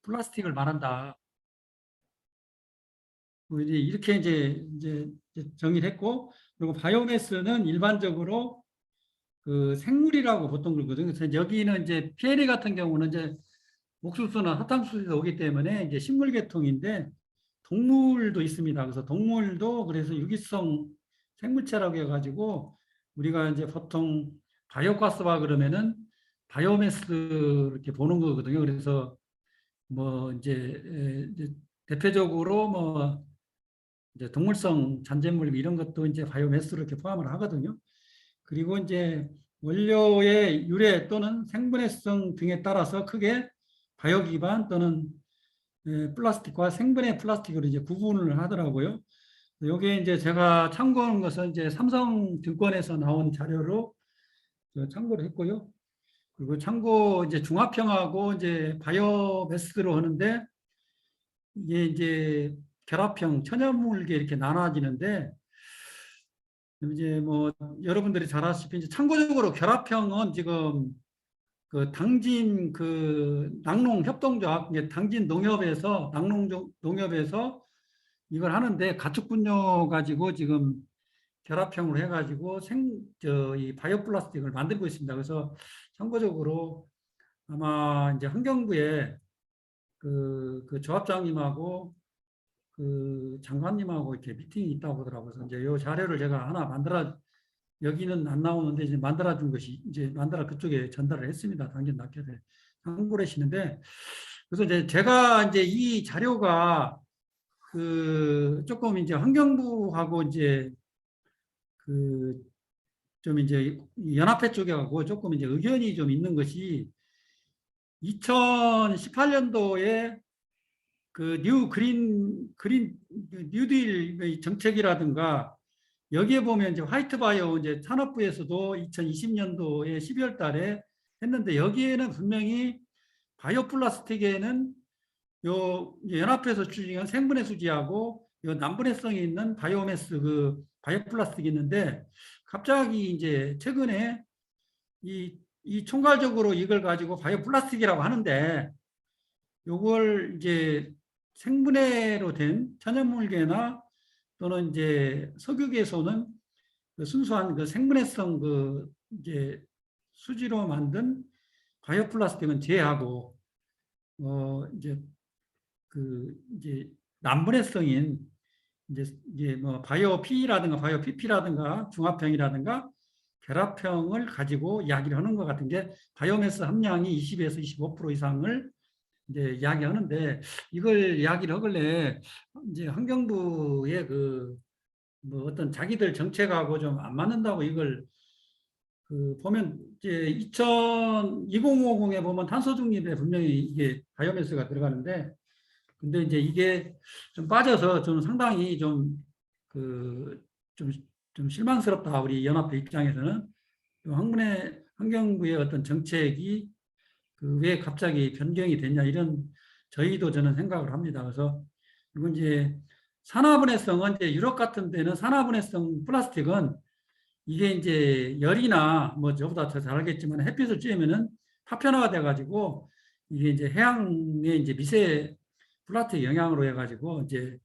플라스틱을 말한다. 뭐 이제 이렇게 이제 정의를 했고, 그리고 바이오매스는 일반적으로 그 생물이라고 보통 그러거든요. 그래서 여기는 이제 PLA 같은 경우는 이제 옥수수나 사탕수수에서 오기 때문에 이제 식물 계통인데 동물도 있습니다. 그래서 동물도 그래서 유기성 생물체라고 해가지고 우리가 이제 보통 바이오가스화 그러면은 바이오매스 이렇게 보는 거거든요. 그래서 뭐 이제 대표적으로 뭐 이제 동물성 잔재물 이런 것도 이제 바이오매스로 이렇게 포함을 하거든요. 그리고 이제 원료의 유래 또는 생분해성 등에 따라서 크게 바이오 기반 또는 플라스틱과 생분해 플라스틱으로 이제 구분을 하더라고요. 여기에 이제 제가 참고한 것은 이제 삼성증권에서 나온 자료로 참고를 했고요. 그리고 참고 이제 중합형하고 이제 바이오매스로 하는데 이게 이제 결합형 천연물계 이렇게 나눠지는데 이제 뭐 여러분들이 잘 아시다시피 이제 참고적으로 결합형은 지금 그 당진 그 낙농 협동조합 당진 농협에서 낙농 농협에서 이걸 하는데 가축분뇨 가지고 지금 결합형으로 해가지고 이 바이오 플라스틱을 만들고 있습니다. 그래서 참고적으로 아마 이제 환경부에 그 조합장님하고 그 장관님하고 이렇게 미팅이 있다고 하더라고요. 그래서 이제 이 자료를 제가 하나 여기는 안 나오는데 이제 만들어준 것이 이제 그쪽에 전달을 했습니다. 당진 낙협에 참고를 하시는데 그래서 이제 제가 이제 이 자료가 그 조금 이제 환경부하고 이제 그 좀 이제 연합회 쪽하고 조금 이제 의견이 좀 있는 것이 2018년도에 그 뉴딜 정책이라든가 여기에 보면 이제 화이트바이오 이제 산업부에서도 2020년도에 12월 달에 했는데 여기에는 분명히 바이오 플라스틱에는 요 연합회에서 추진한 생분해 수지하고 요 난분해성이 있는 바이오매스 그 바이오 플라스틱이 있는데 갑자기 이제 최근에 이 총괄적으로 이걸 가지고 바이오 플라스틱이라고 하는데 요걸 이제 생분해로 된 천연물계나 또는 이제 석유계에서는 그 순수한 그 생분해성 그 이제 수지로 만든 바이오 플라스틱은 제외하고 이제 그 이제 난분해성인 이제 뭐 바이오 P라든가 바이오 PP라든가 중합형이라든가 결합형을 가지고 이야기를 하는 것 같은 게 바이오매스 함량이 20에서 25% 이상을 이제 이야기하는데 이걸 이야기를 하길래 이제 환경부의 그 뭐 어떤 자기들 정책하고 좀 안 맞는다고 이걸 그 보면 이제 2050에 보면 탄소 중립에 분명히 이게 바이오매스가 들어가는데 근데 이제 이게 좀 빠져서 저는 상당히 좀 그 좀 실망스럽다 우리 연합회 입장에서는 환경부의 어떤 정책이 그 왜 갑자기 변경이 됐냐 이런 저희도 저는 생각을 합니다. 그래서 그리고 이제 산화분해성은 이제 유럽 같은 데는 산화분해성 플라스틱은 이게 이제 열이나 뭐 저보다 더 잘 알겠지만 햇빛을 쬐면은 파편화가 돼가지고 이게 이제 해양의 이제 미세 플라스틱 영향으로 해가지고 이제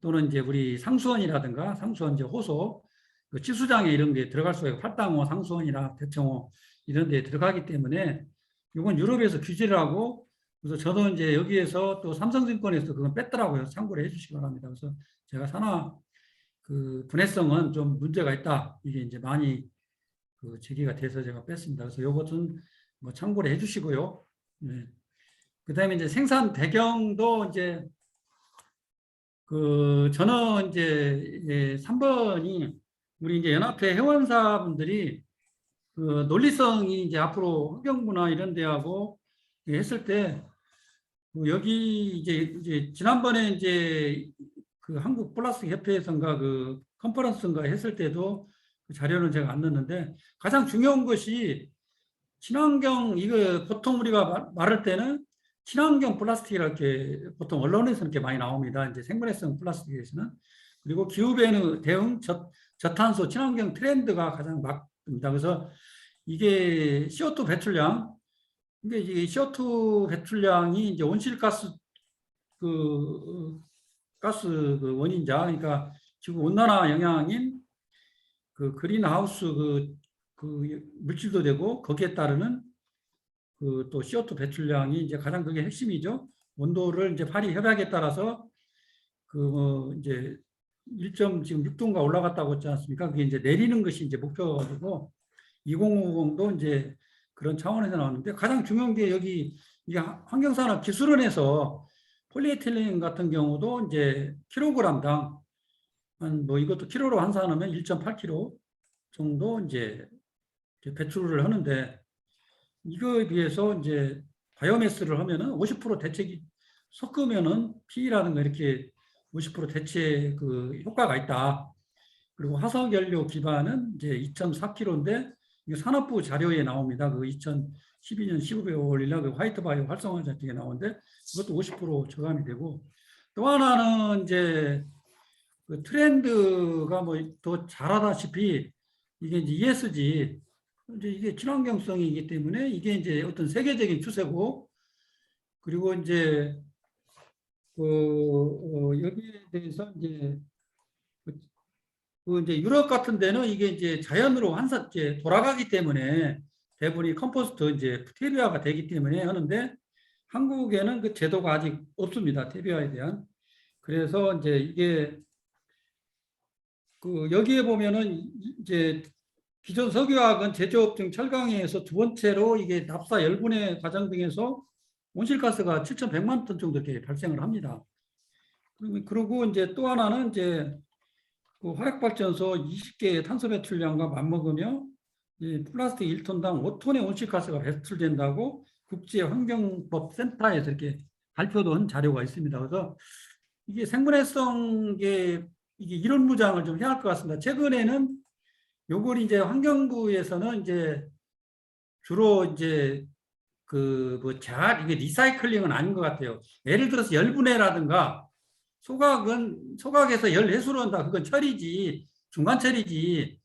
또는 이제 우리 상수원이라든가 상수원 이제 호소 그 치수장에 이런 게 들어갈 수가 있고 활당호 상수원이나 대청호 이런 데 들어가기 때문에 이건 유럽에서 규제를 하고 그래서 저도 이제 여기에서 또 삼성증권에서 그건 뺐더라고요. 참고를 해주시기 바랍니다. 그래서 제가 산화 그 분해성은 좀 문제가 있다. 이게 이제 많이 그 제기가 돼서 제가 뺐습니다. 그래서 이것은 뭐 참고를 해주시고요. 네. 그다음에 이제 생산 배경도 이제 그 저는 이제 3번이 우리 이제 연합회 회원사분들이 그 논리성이 이제 앞으로 환경부나 이런 데하고 했을 때 여기 이제 지난번에 이제 그 한국 플라스틱 협회에서인가 그 컨퍼런스인가 했을 때도 그 자료는 제가 안 넣었는데 가장 중요한 것이 친환경 이거 보통 우리가 말할 때는 친환경 플라스틱이렇게 보통 언론에서 이렇게 많이 나옵니다. 이제 생분해성 플라스틱에서는 그리고 기후 대응 저탄소 친환경 트렌드가 가장 맞습니다. 그래서 이게 CO2 배출량 근데 이제 CO2 배출량이 이제 온실가스 가스 원인자, 그러니까 지구 온난화 영향인 그 그린하우스 물질도 되고 거기에 따르는 또 CO2 배출량이 이제 가장 그게 핵심이죠. 온도를 이제 파리 협약에 따라서 이제 1.6도인가 올라갔다고 했지 않습니까? 그게 이제 내리는 것이 이제 목표가지고 2050도 이제 그런 차원에서 나왔는데 가장 중요한 게 여기 이게 환경산업 기술원에서 폴리에틸렌 같은 경우도 이제 킬로그램당 이것도 킬로로 환산하면 1.8kg 정도 이제 배출을 하는데 이거에 비해서 이제 바이오매스를 하면은 50% 대체기 섞으면은 P라든가 이렇게 50% 대체 효과가 있다. 그리고 화석연료 기반은 이제 2.4kg인데 이게 산업부 자료에 나옵니다. 2012년 15일 날 화이트바이오 활성화 자료에 나오는데 그것도 50% 저감이 되고 또 하나는 이제 트렌드가 더 잘 알다시피 이게 이제 ESG 이제 이게 친환경성이기 때문에 이게 이제 어떤 세계적인 추세고 그리고 이제 여기에 대해서 이제 이제 유럽 같은 데는 이게 이제 자연으로 이제 돌아가기 때문에 대부분이 컴포스트 이제 퇴비화가 되기 때문에 하는데 한국에는 그 제도가 아직 없습니다. 퇴비화에 대한. 그래서 이제 이게 여기에 보면은 이제 기존 석유화학은 제조업 등 철강에서 두 번째로 이게 납사 열분해 과정 등에서 온실가스가 7,100만 톤 정도 이렇게 발생을 합니다. 그리고 이제 또 하나는 이제 화력발전소 20개의 탄소 배출량과 맞먹으며 플라스틱 1톤당 5톤의 온실가스가 배출된다고 국제환경법센터에서 이렇게 발표도 한 자료가 있습니다. 그래서 이게 생분해성 이게 이론 무장을 좀 해야 할 것 같습니다. 최근에는 요걸 이제 환경부에서는 이제 주로 이제 이게 리사이클링은 아닌 것 같아요. 예를 들어서 열분해라든가 소각에서 열 해수로 한다. 그건 처리지, 중간 처리지.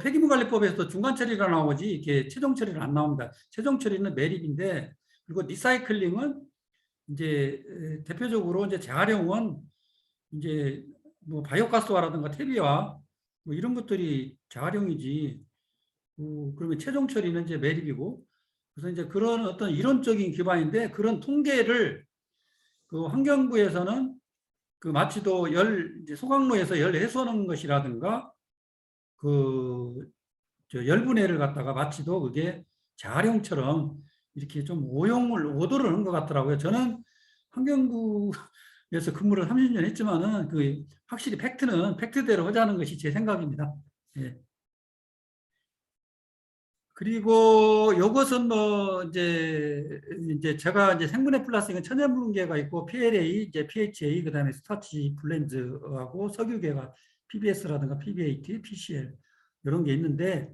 폐기물 관리법에서 중간 처리가 나오지, 이렇게 최종 처리는 안 나옵니다. 최종 처리는 매립인데, 그리고 리사이클링은 이제 대표적으로 이제 재활용은 이제 바이오가스화라든가 퇴비화 이런 것들이 재활용이지. 그러면 최종 처리는 이제 매립이고. 그래서 이제 그런 어떤 이론적인 기반인데 그런 통계를 환경부에서는 마치도 이제 소각로에서 열 해소하는 것이라든가 열분해를 갖다가 마치도 그게 재활용처럼 이렇게 좀 오도를 한 것 같더라고요. 저는 환경부에서 근무를 30년 했지만은 확실히 팩트는 팩트대로 하자는 것이 제 생각입니다. 예. 그리고 요것은 이제 제가 이제 생분해 플라스틱은 천연분해가 있고 PLA, 이제 PHA, 그 다음에 스타치 블렌즈하고 석유계가 PBS라든가 PBAT, PCL 이런 게 있는데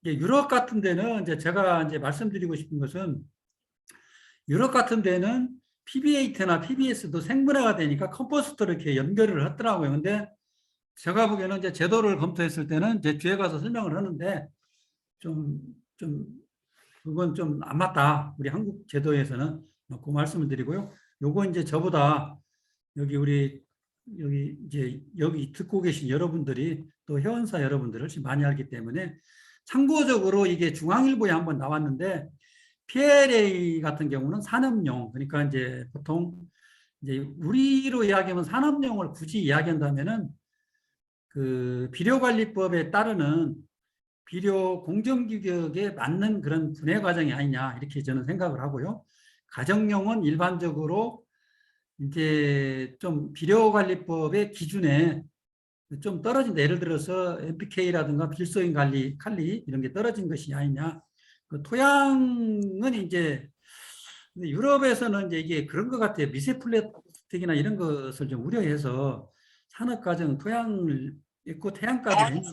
이제 유럽 같은 데는 이제 제가 이제 말씀드리고 싶은 것은 유럽 같은 데는 PBAT나 PBS도 생분해가 되니까 컴포스트를 이렇게 연결을 하더라고요. 근데 제가 보기에는 이제 제도를 검토했을 때는 이제 뒤에 가서 설명을 하는데 그건 좀 안 맞다. 우리 한국 제도에서는 그 말씀을 드리고요. 요거 이제 저보다 여기 듣고 계신 여러분들이 또 회원사 여러분들을 많이 알기 때문에 참고적으로 이게 중앙일보에 한번 나왔는데 PLA 같은 경우는 산업용, 그러니까 이제 보통 이제 우리로 이야기하면 산업용을 굳이 이야기한다면은 비료관리법에 따르는 비료 공정규격에 맞는 그런 분해 과정이 아니냐 이렇게 저는 생각을 하고요. 가정용은 일반적으로 이제 좀 비료관리법의 기준에 좀 떨어진다. 예를 들어서 NPK라든가 필소인 칼리 이런 게 떨어진 것이 아니냐. 토양은 이제 유럽에서는 이제 이게 그런 것 같아요. 미세 플라스틱이나 이런 것을 좀 우려해서 산업과정 토양을 있고 태양까지 했는데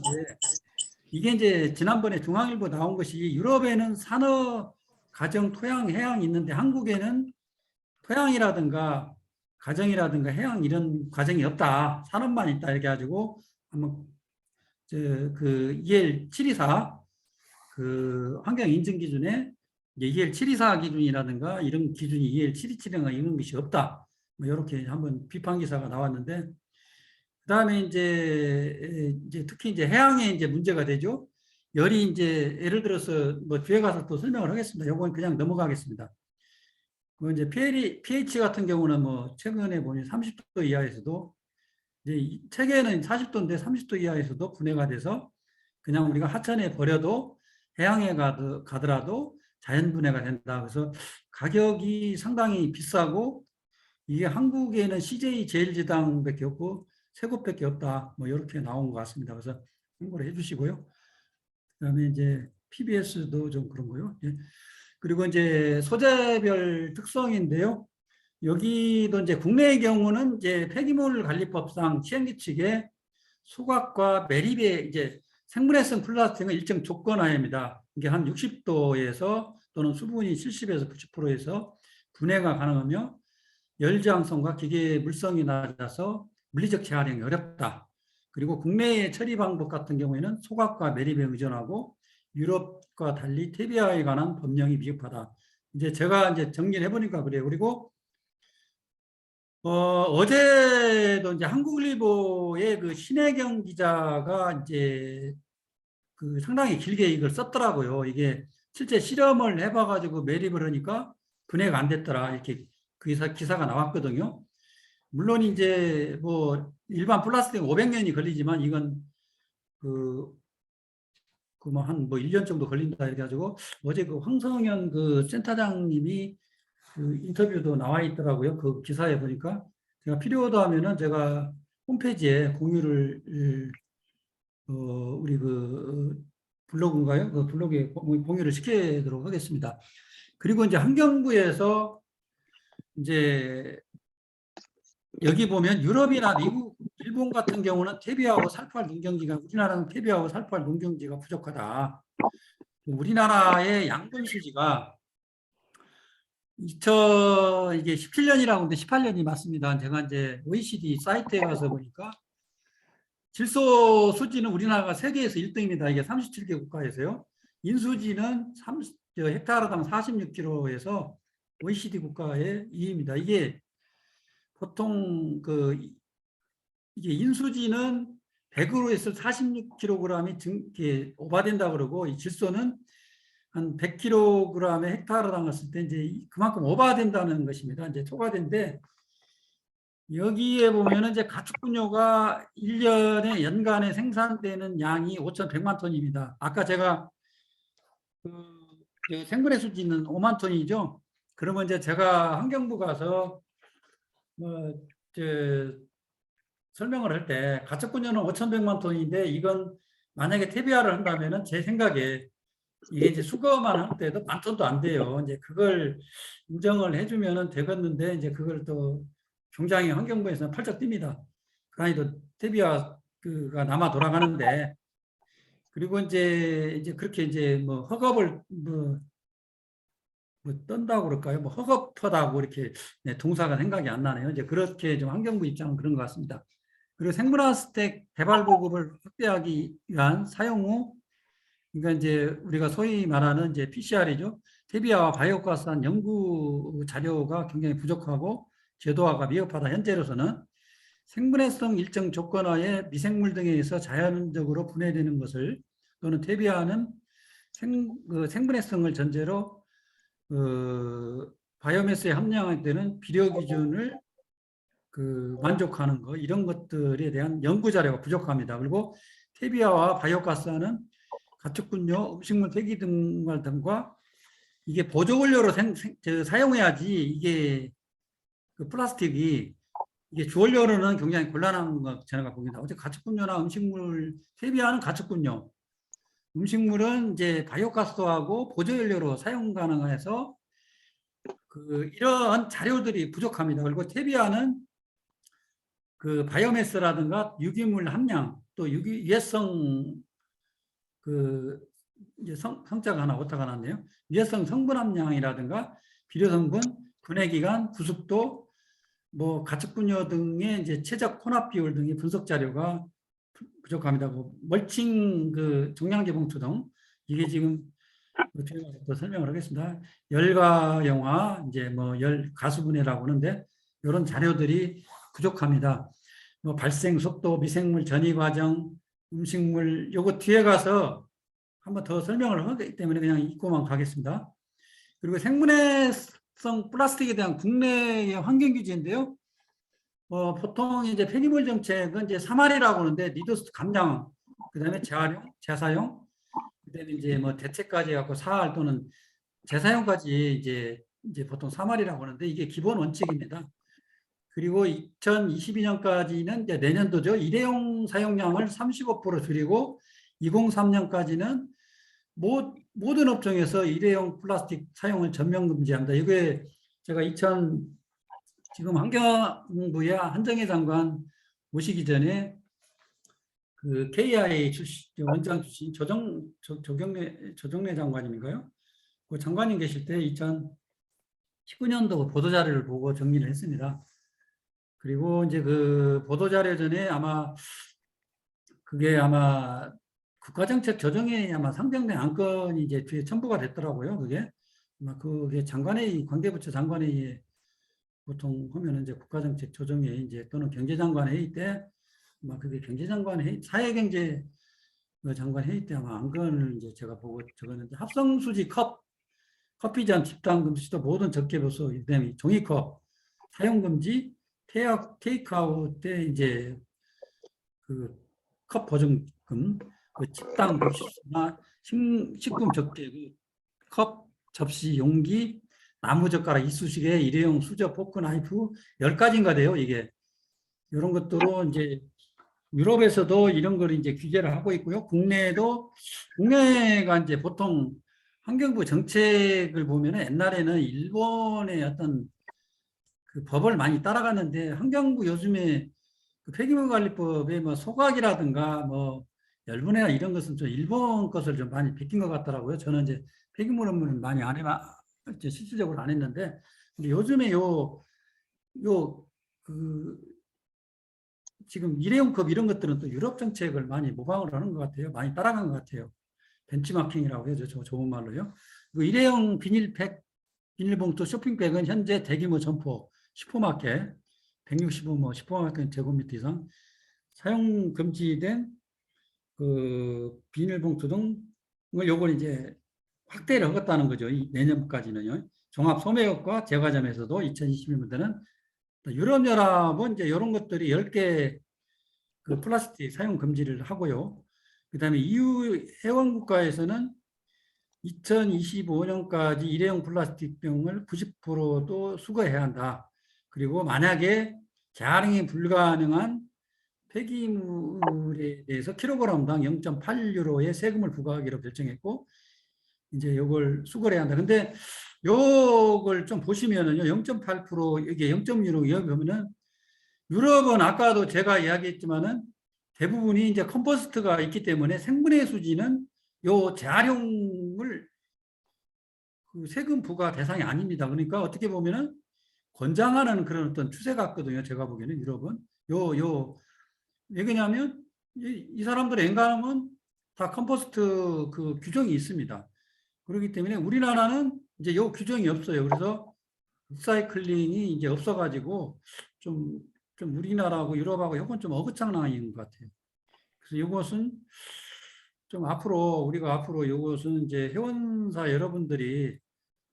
이게 이제 지난번에 중앙일보 나온 것이 유럽에는 산업, 가정, 토양, 해양이 있는데 한국에는 토양이라든가 가정이라든가 해양 이런 과정이 없다. 산업만 있다. 이렇게 가지고 한번 EL 724 환경 인증 기준에 이제 EL724 기준이라든가 이런 기준이 EL727인가 이런 것이 없다. 뭐 이렇게 한번 비판 기사가 나왔는데, 그다음에 이제 특히 이제 해양에 이제 문제가 되죠. 열이 이제 예를 들어서 뭐 뒤에 가서 또 설명을 하겠습니다. 요건 그냥 넘어가겠습니다. 그 이제 pH 같은 경우는 뭐 최근에 보니 30도 이하에서도 이제 책에는 40도인데 30도 이하에서도 분해가 돼서 그냥 우리가 하천에 버려도 해양에 가더라도 자연 분해가 된다. 그래서 가격이 상당히 비싸고 이게 한국에는 CJ 제일제당밖에 없고 세 곳밖에 없다. 뭐 이렇게 나온 것 같습니다. 그래서 참고를 해주시고요. 그다음에 이제 PBS도 좀 그런 거요. 예. 그리고 이제 소재별 특성인데요. 여기도 이제 국내의 경우는 이제 폐기물 관리법상 취행규칙에 소각과 매립의 이제 생분해성 플라스틱은 일정 조건하에입니다. 이게 한 60도에서 또는 수분이 70에서 90%에서 분해가 가능하며 열저항성과 기계 물성이 낮아서 물리적 재활용이 어렵다. 그리고 국내의 처리 방법 같은 경우에는 소각과 매립에 의존하고 유럽과 달리 퇴비화에 관한 법령이 미흡하다. 이제 제가 이제 정리를 해보니까 그래요. 그리고 어제도 이제 한국일보의 그 신혜경 기자가 이제 그 상당히 길게 이걸 썼더라고요. 이게 실제 실험을 해봐가지고 매립을 하니까 분해가 안 됐더라. 이렇게 그 기사가 나왔거든요. 물론 이제 뭐 일반 플라스틱 500년이 걸리지만 이건 뭐 한 뭐 1년 정도 걸린다 이래 가지고 어제 그 황성현 그 센터장님이 그 인터뷰도 나와 있더라고요. 그 기사에 보니까 제가 필요하다 하면은 제가 홈페이지에 공유를 우리 그 블로그인가요? 그 블로그에 공유를 시키도록 하겠습니다. 그리고 이제 환경부에서 이제 여기 보면 유럽이나 미국, 일본 같은 경우는 퇴비하고 살포할 농경지가 우리나라는 퇴비하고 살포할 농경지가 부족하다. 우리나라의 양분 수지가 이게 17년이라고 하는데 18년이 맞습니다. 제가 이제 OECD 사이트에 가서 보니까 질소 수지는 우리나라가 세계에서 1등입니다. 이게 37개 국가에서요. 인수지는 헥타르당 46kg에서 OECD 국가의 2위입니다. 이게 보통 이게 인수지는 100으로 해서 46kg이 오바된다 그러고 이 질소는 한 100kg에 헥타르당 갔을 때 이제 그만큼 오바된다는 것입니다. 이제 초과된데 여기에 보면은 이제 가축분뇨가 1년에 연간에 생산되는 양이 5,100만 톤입니다. 아까 제가 생분해 수지는 5만 톤이죠. 그러면 이제 제가 환경부 가서 설명을 할 때 가축분뇨는 5,100만 톤인데 이건 만약에 퇴비화를 한다면은 제 생각에 이게 이제 수거만 할 때도 10,000톤도 안 돼요. 이제 그걸 인정을 해주면은 되겠는데 이제 그걸 또 굉장히 환경부에서는 팔짝 뜁니다. 그러니까 퇴비화가 남아 돌아가는데 그리고 이제 그렇게 이제 뭐 허겁을 뭐 떤다고 그럴까요? 뭐 허겁하다고 이렇게 네, 동사가 생각이 안 나네요. 이제 그렇게 좀 환경부 입장은 그런 것 같습니다. 그리고 생분화스택 개발 보급을 확대하기 위한 사용 후, 그러니까 이제 우리가 소위 말하는 이제 PCR이죠. 퇴비화와 바이오가스한 연구 자료가 굉장히 부족하고 제도화가 미흡하다. 현재로서는 생분해성 일정 조건하에 미생물 등에 의해서 자연적으로 분해되는 것을 또는 퇴비화는 생분해성을 전제로 바이오매스에 함량할 때는 비료 기준을 만족하는 거 이런 것들에 대한 연구 자료가 부족합니다. 그리고 퇴비화와 바이오가스는 가축분뇨, 음식물 폐기 등과 이게 보조 원료로 사용해야지 이게 그 플라스틱이 이게 주원료로는 굉장히 곤란한 것 제가 봅니다. 어제 가축분뇨나 음식물 퇴비화는 가축분뇨, 음식물은 이제 바이오가스하고 보조연료로 사용 가능해서 이러한 자료들이 부족합니다. 그리고 퇴비화는 바이오매스라든가 유기물 함량 또 유해성 이제 성자가 하나 오타가 났네요. 유해성 성분 함량이라든가 비료 성분, 분해 기간, 구습도, 뭐 가축분뇨 등의 이제 최적 혼합 비율 등의 분석 자료가 부족합니다. 멀칭 종량제 봉투 등 이게 지금 뒤에 가서 또 설명을 하겠습니다. 열과 영화, 이제 뭐 열 가수분해라고 하는데 이런 자료들이 부족합니다. 뭐 발생 속도, 미생물 전이 과정, 음식물 요거 뒤에 가서 한번 더 설명을 하기 때문에 그냥 읽고만 가겠습니다. 그리고 생분해성 플라스틱에 대한 국내의 환경 규제인데요. 보통 이제 폐기물 정책은 이제 3R이라고 하는데 리더스 감량, 그다음에 재활용, 재사용, 그다음에 이제 뭐 대체까지 해갖고 4R 또는 재사용까지 이제 보통 3R이라고 하는데 이게 기본 원칙입니다. 그리고 2022년까지는 이제 내년도죠. 일회용 사용량을 35% 줄이고 2030년까지는 모든 업종에서 일회용 플라스틱 사용을 전면 금지합니다. 이게 제가 지금 환경부의 한정혜 장관 모시기 전에 그 KI 원장 출신 조정래 장관님인가요? 그 장관님 계실 때 2019년도 보도자료를 보고 정리를 했습니다. 그리고 이제 그 보도자료 전에 그게 아마 국가정책 조정에 아마 상정된 안건이 이제 뒤에 첨부가 됐더라고요. 그게 장관회의, 관계부처 장관회의에 보통 하면은 이제 국가정책 조정회 이제 또는 경제장관 회의 때 아마 그게 경제장관 회의, 사회경제 장관 회의 때 아마 안건을 이제 제가 보고 적었는데 합성수지 커피잔 집단 금지도 모든 적재보수, 그다음에 종이컵 사용 금지, 테이크아웃 때 이제 그 컵 보증금, 그 집단 금지나 식품 적재, 컵, 접시, 용기, 나무젓가락, 이쑤시개, 일회용 수저, 포크, 나이프 10가지인가 돼요. 이게 이런 것들로 이제 유럽에서도 이런 걸 이제 규제를 하고 있고요. 국내가 이제 보통 환경부 정책을 보면은 옛날에는 일본의 어떤 그 법을 많이 따라갔는데 환경부 요즘에 그 폐기물관리법에 뭐 소각이라든가 뭐 열분해나 이런 것은 좀 일본 것을 좀 많이 베낀 것 같더라고요. 저는 이제 폐기물 업무는 많이 안 실질적으로 안 했는데, 근데 요즘에 지금 일회용컵 이런 것들은 또 유럽 정책을 많이 모방을 하는 것 같아요. 많이 따라간 것 같아요. 벤치마킹이라고 해서 좋은 말로요. 일회용 비닐봉투 쇼핑백은 현재 대규모 점포, 슈퍼마켓, 165 슈퍼마켓 제곱미터 이상 사용 금지된 그 비닐봉투 등을 요걸 이제 확대를 하겠다는 거죠. 내년까지는요. 종합 소매업과 제과점에서도 2021년도는 유럽연합은 이제 이런 것들이 10개 그 플라스틱 사용 금지를 하고요. 그 다음에 EU 회원국가에서는 2025년까지 일회용 플라스틱 병을 90%도 수거해야 한다. 그리고 만약에 재활용이 불가능한 폐기물에 대해서 킬로그램당 0.8유로의 세금을 부과하기로 결정했고, 이제 이걸 수거를 해야 한다. 근데 요걸 좀 보시면은요, 0.8% 이게 0.6 여기 보면은 유럽은 아까도 제가 이야기했지만은 대부분이 이제 컴포스트가 있기 때문에 생분해 수지는 요 재활용을 그 세금 부과 대상이 아닙니다. 그러니까 어떻게 보면은 권장하는 그런 어떤 추세 같거든요. 제가 보기에는 유럽은 왜냐하면 이 사람들의 엔간하면 다 컴포스트 그 규정이 있습니다. 그렇기 때문에 우리나라는 이제 요 규정이 없어요. 그래서 리사이클링이 이제 없어가지고 좀 우리나라하고 유럽하고 이건 좀 어긋장난인 것 같아요. 그래서 이것은 좀 우리가 앞으로 이것은 이제 회원사 여러분들이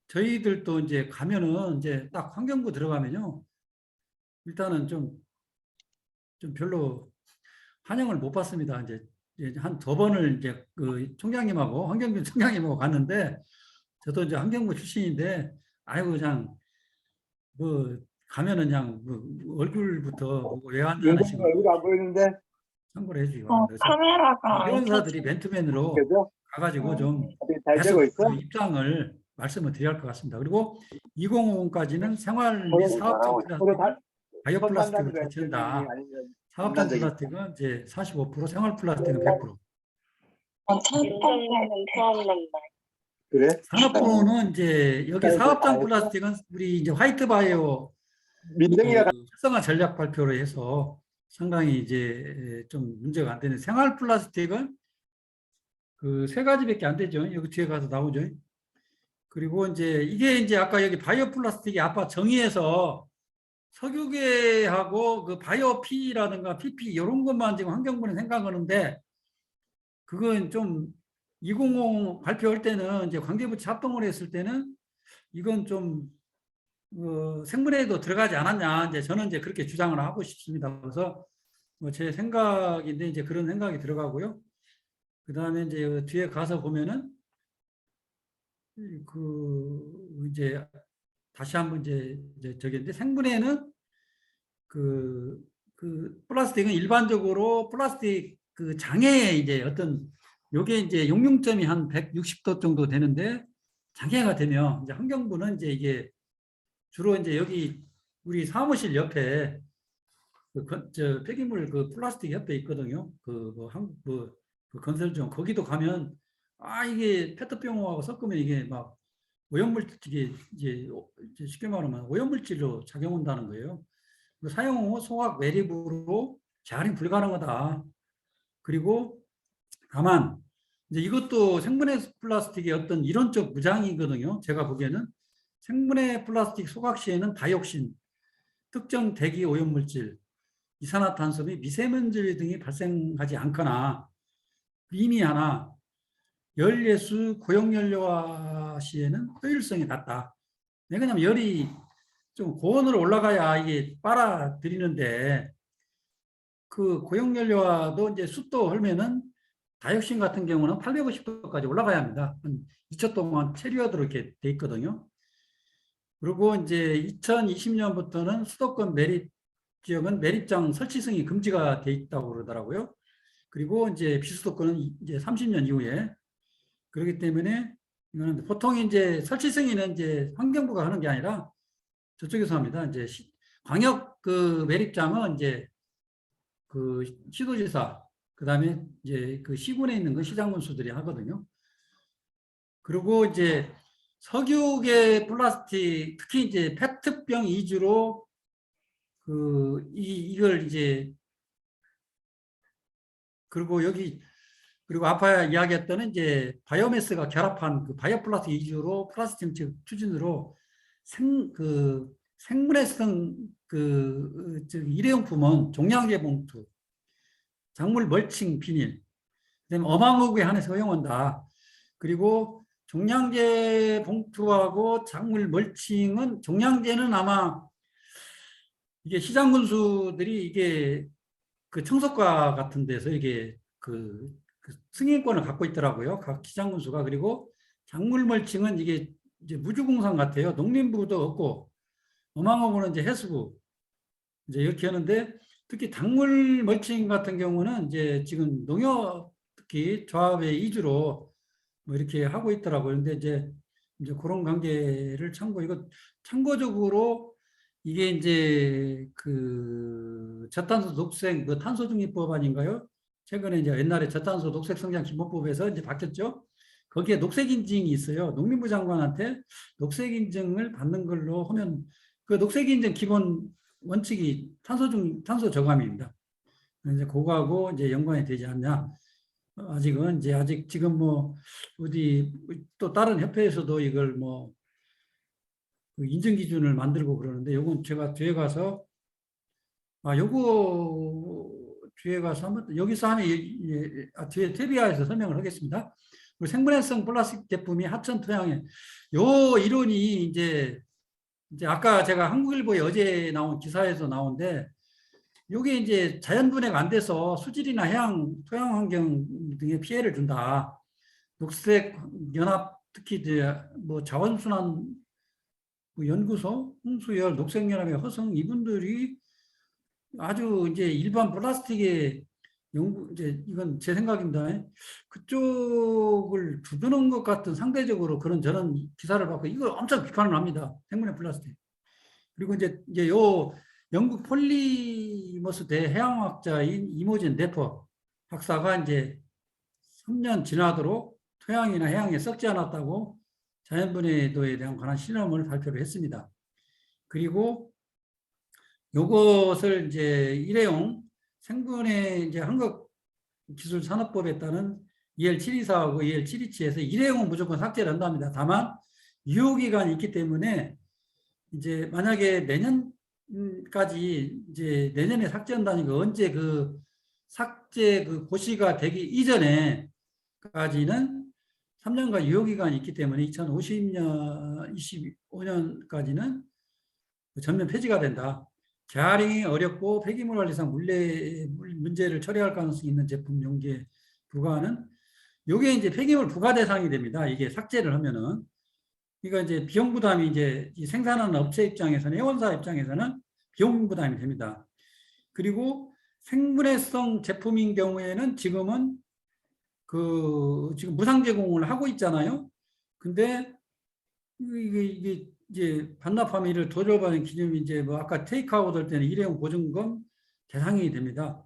저희들도 이제 가면은 이제 딱 환경부 들어가면요. 일단은 좀 별로 환영을 못 받습니다. 이제 한 2번을 이제 그 총장님하고 환경부 총장님하고 갔는데 저도 이제 환경부 출신인데 아이고 그냥 뭐 가면은 그냥 뭐 얼굴부터 보고 왜 왔냐는 식으로 얼굴 안 보이는데? 참고를 해주기 바랍니다. 카메라가 안 회원사들이 켜져. 맨투맨으로 그죠? 가가지고 좀 잘 되고 계속 있어? 그 입장을 말씀을 드려야 할 것 같습니다. 그리고 2050까지는 생활 및 서로 사업용 플라스틱, 바이오 플라스틱을 선반단으로 대체한다. 했더니 아니면 사업용 인간적인 플라스틱은 이제 45%, 생활 플라스틱은 100%. 인터넷은 처음 만나. 그래? 산업부는 이제 여기 사업장 플라스틱은 우리 이제 화이트 바이오 민정이가 활성화 전략 발표를 해서 상당히 이제 좀 문제가 안 되는 생활 플라스틱은 그 3가지밖에 안 되죠. 여기 뒤에 가서 나오죠. 그리고 이제 이게 이제 아까 여기 바이오 플라스틱이 아까 정의에서 석유계하고 그 바이오 P라든가 PP 이런 것만 지금 환경부는 생각하는데 그건 좀 2050 발표할 때는 이제 관계부처 합동을 했을 때는 이건 좀 생분해에도 들어가지 않았냐 이제 저는 이제 그렇게 주장을 하고 싶습니다. 그래서 뭐 제 생각인데 이제 그런 생각이 들어가고요. 그 다음에 이제 뒤에 가서 보면은 이제 다시 한번 이제 저기인데 생분해는 플라스틱은 일반적으로 플라스틱 그 장애에 이제 어떤 요게 이제 용융점이 한 160도 정도 되는데 장애가 되면 이제 환경부는 이제 이게 주로 이제 여기 우리 사무실 옆에 저 폐기물 그 플라스틱 옆에 있거든요. 그 건설중 거기도 가면 이게 페트병하고 섞으면 이게 막 오염물질이 이제 쉽게 말하면 오염물질로 작용한다는 거예요. 사용 후 소각 매립으로 재활용 불가능하다. 그리고 다만 이제 이것도 생분해 플라스틱의 어떤 이론적 무장이거든요. 제가 보기에는 생분해 플라스틱 소각 시에는 다이옥신, 특정 대기 오염물질, 이산화탄소 및 미세먼지 등이 발생하지 않거나 미미하나 열예수 고용연료화 시에는 효율성이 낮다. 왜냐하면 열이 좀 고온으로 올라가야 이게 빨아들이는데 그 고용연료화도 이제 습도 흐르면은 다이옥신 같은 경우는 850도까지 올라가야 합니다. 한 2초 동안 체류하도록 이렇게 돼 있거든요. 그리고 이제 2020년부터는 수도권 매립 지역은 매립장 설치성이 금지가 돼 있다고 그러더라고요. 그리고 이제 비수도권은 이제 30년 이후에 그렇기 때문에 이거는 보통 이제 설치승인은 이제 환경부가 하는 게 아니라 저쪽에서 합니다. 이제 광역 그 매립장은 이제 그 시도지사 그다음에 이제 그 시군에 있는 거 시장군수들이 하거든요. 그리고 이제 석유계 플라스틱 특히 이제 페트병 위주로 이걸 이제 그리고 여기 그리고 아까 이야기했던 이제 바이오매스가 결합한 그 바이오 플라스틱 위주로 플라스틱 추진으로 생분해성 일회용품은 종량제 봉투, 작물 멀칭 비닐, 그다음에 어망어구에 한해서 허용한다. 그리고 종량제 봉투하고 작물 멀칭은 종량제는 아마 이게 시장군수들이 이게 그 청소과 같은 데서 이게 그 승인권을 갖고 있더라고요. 각 시장군수가. 그리고 작물 멀칭은 이게 이제 무주공산 같아요. 농림부도 없고 어망어구는 이제 해수부 이제 이렇게 하는데 특히 작물 멀칭 같은 경우는 이제 지금 농협 특히 조합의 이주로 뭐 이렇게 하고 있더라고요. 그런데 이제 그런 관계를 이거 참고적으로 이게 이제 그 저탄소 녹색 그 탄소중립법 아닌가요? 최근에 이제 옛날에 저탄소 녹색 성장 기본법에서 이제 바뀌었죠. 거기에 녹색 인증이 있어요. 농림부 장관한테 녹색 인증을 받는 걸로 하면 그 녹색 인증 기본 원칙이 탄소 저감입니다. 이제 그거하고 이제 연관이 되지 않냐. 아직은 이제 아직 지금 뭐 어디 또 다른 협회에서도 이걸 뭐 인증 기준을 만들고 그러는데 요건 제가 뒤에 가서 요거 뒤에 가서 한번 여기서 하면 뒤에 퇴비아에서 설명을 하겠습니다. 그리고 생분해성 플라스틱 제품이 하천 토양에 요 이론이 이제 아까 제가 한국일보에 어제 나온 기사에서 나온데 요게 이제 자연 분해가 안 돼서 수질이나 해양 토양 환경 등에 피해를 준다. 녹색 연합 특히 이제 뭐 자원순환 연구소, 홍수열, 녹색연합의 허성 이분들이 아주 이제 일반 플라스틱의 이제 이건 제 생각입니다. 그쪽을 두드는 것 같은 상대적으로 저런 기사를 받고 이걸 엄청 비판을 합니다. 생분해 플라스틱. 그리고 이제 요 영국 폴리머스 대해양학자인 이모진 네퍼 박사가 이제 3년 지나도록 토양이나 해양에 썩지 않았다고 자연분해도에 대한 관한 실험을 발표를 했습니다. 그리고 요것을 이제 일회용 생분해 이제 한국기술산업법에 따른 EL724하고 EL727에서 일회용은 무조건 삭제를 한답니다. 다만 유효기간이 있기 때문에 이제 만약에 내년까지 이제 내년에 삭제한다니까 언제 그 삭제 그 고시가 되기 이전에까지는 3년간 유효기간이 있기 때문에 2050년, 25년까지는 전면 폐지가 된다. 재활용이 어렵고 폐기물 관리상 문제를 처리할 가능성이 있는 제품 용기에 부과하는 요게 이제 폐기물 부과 대상이 됩니다. 이게 삭제를 하면은. 그러니까 이제 비용 부담이 이제 생산하는 업체 입장에서는 회원사 입장에서는 비용 부담이 됩니다. 그리고 생분해성 제품인 경우에는 지금은 지금 무상 제공을 하고 있잖아요. 근데 이게 이제 반납하면 이를 도저받는 기준이 이제 뭐 아까 테이크아웃 할 때는 일회용 보증금 대상이 됩니다.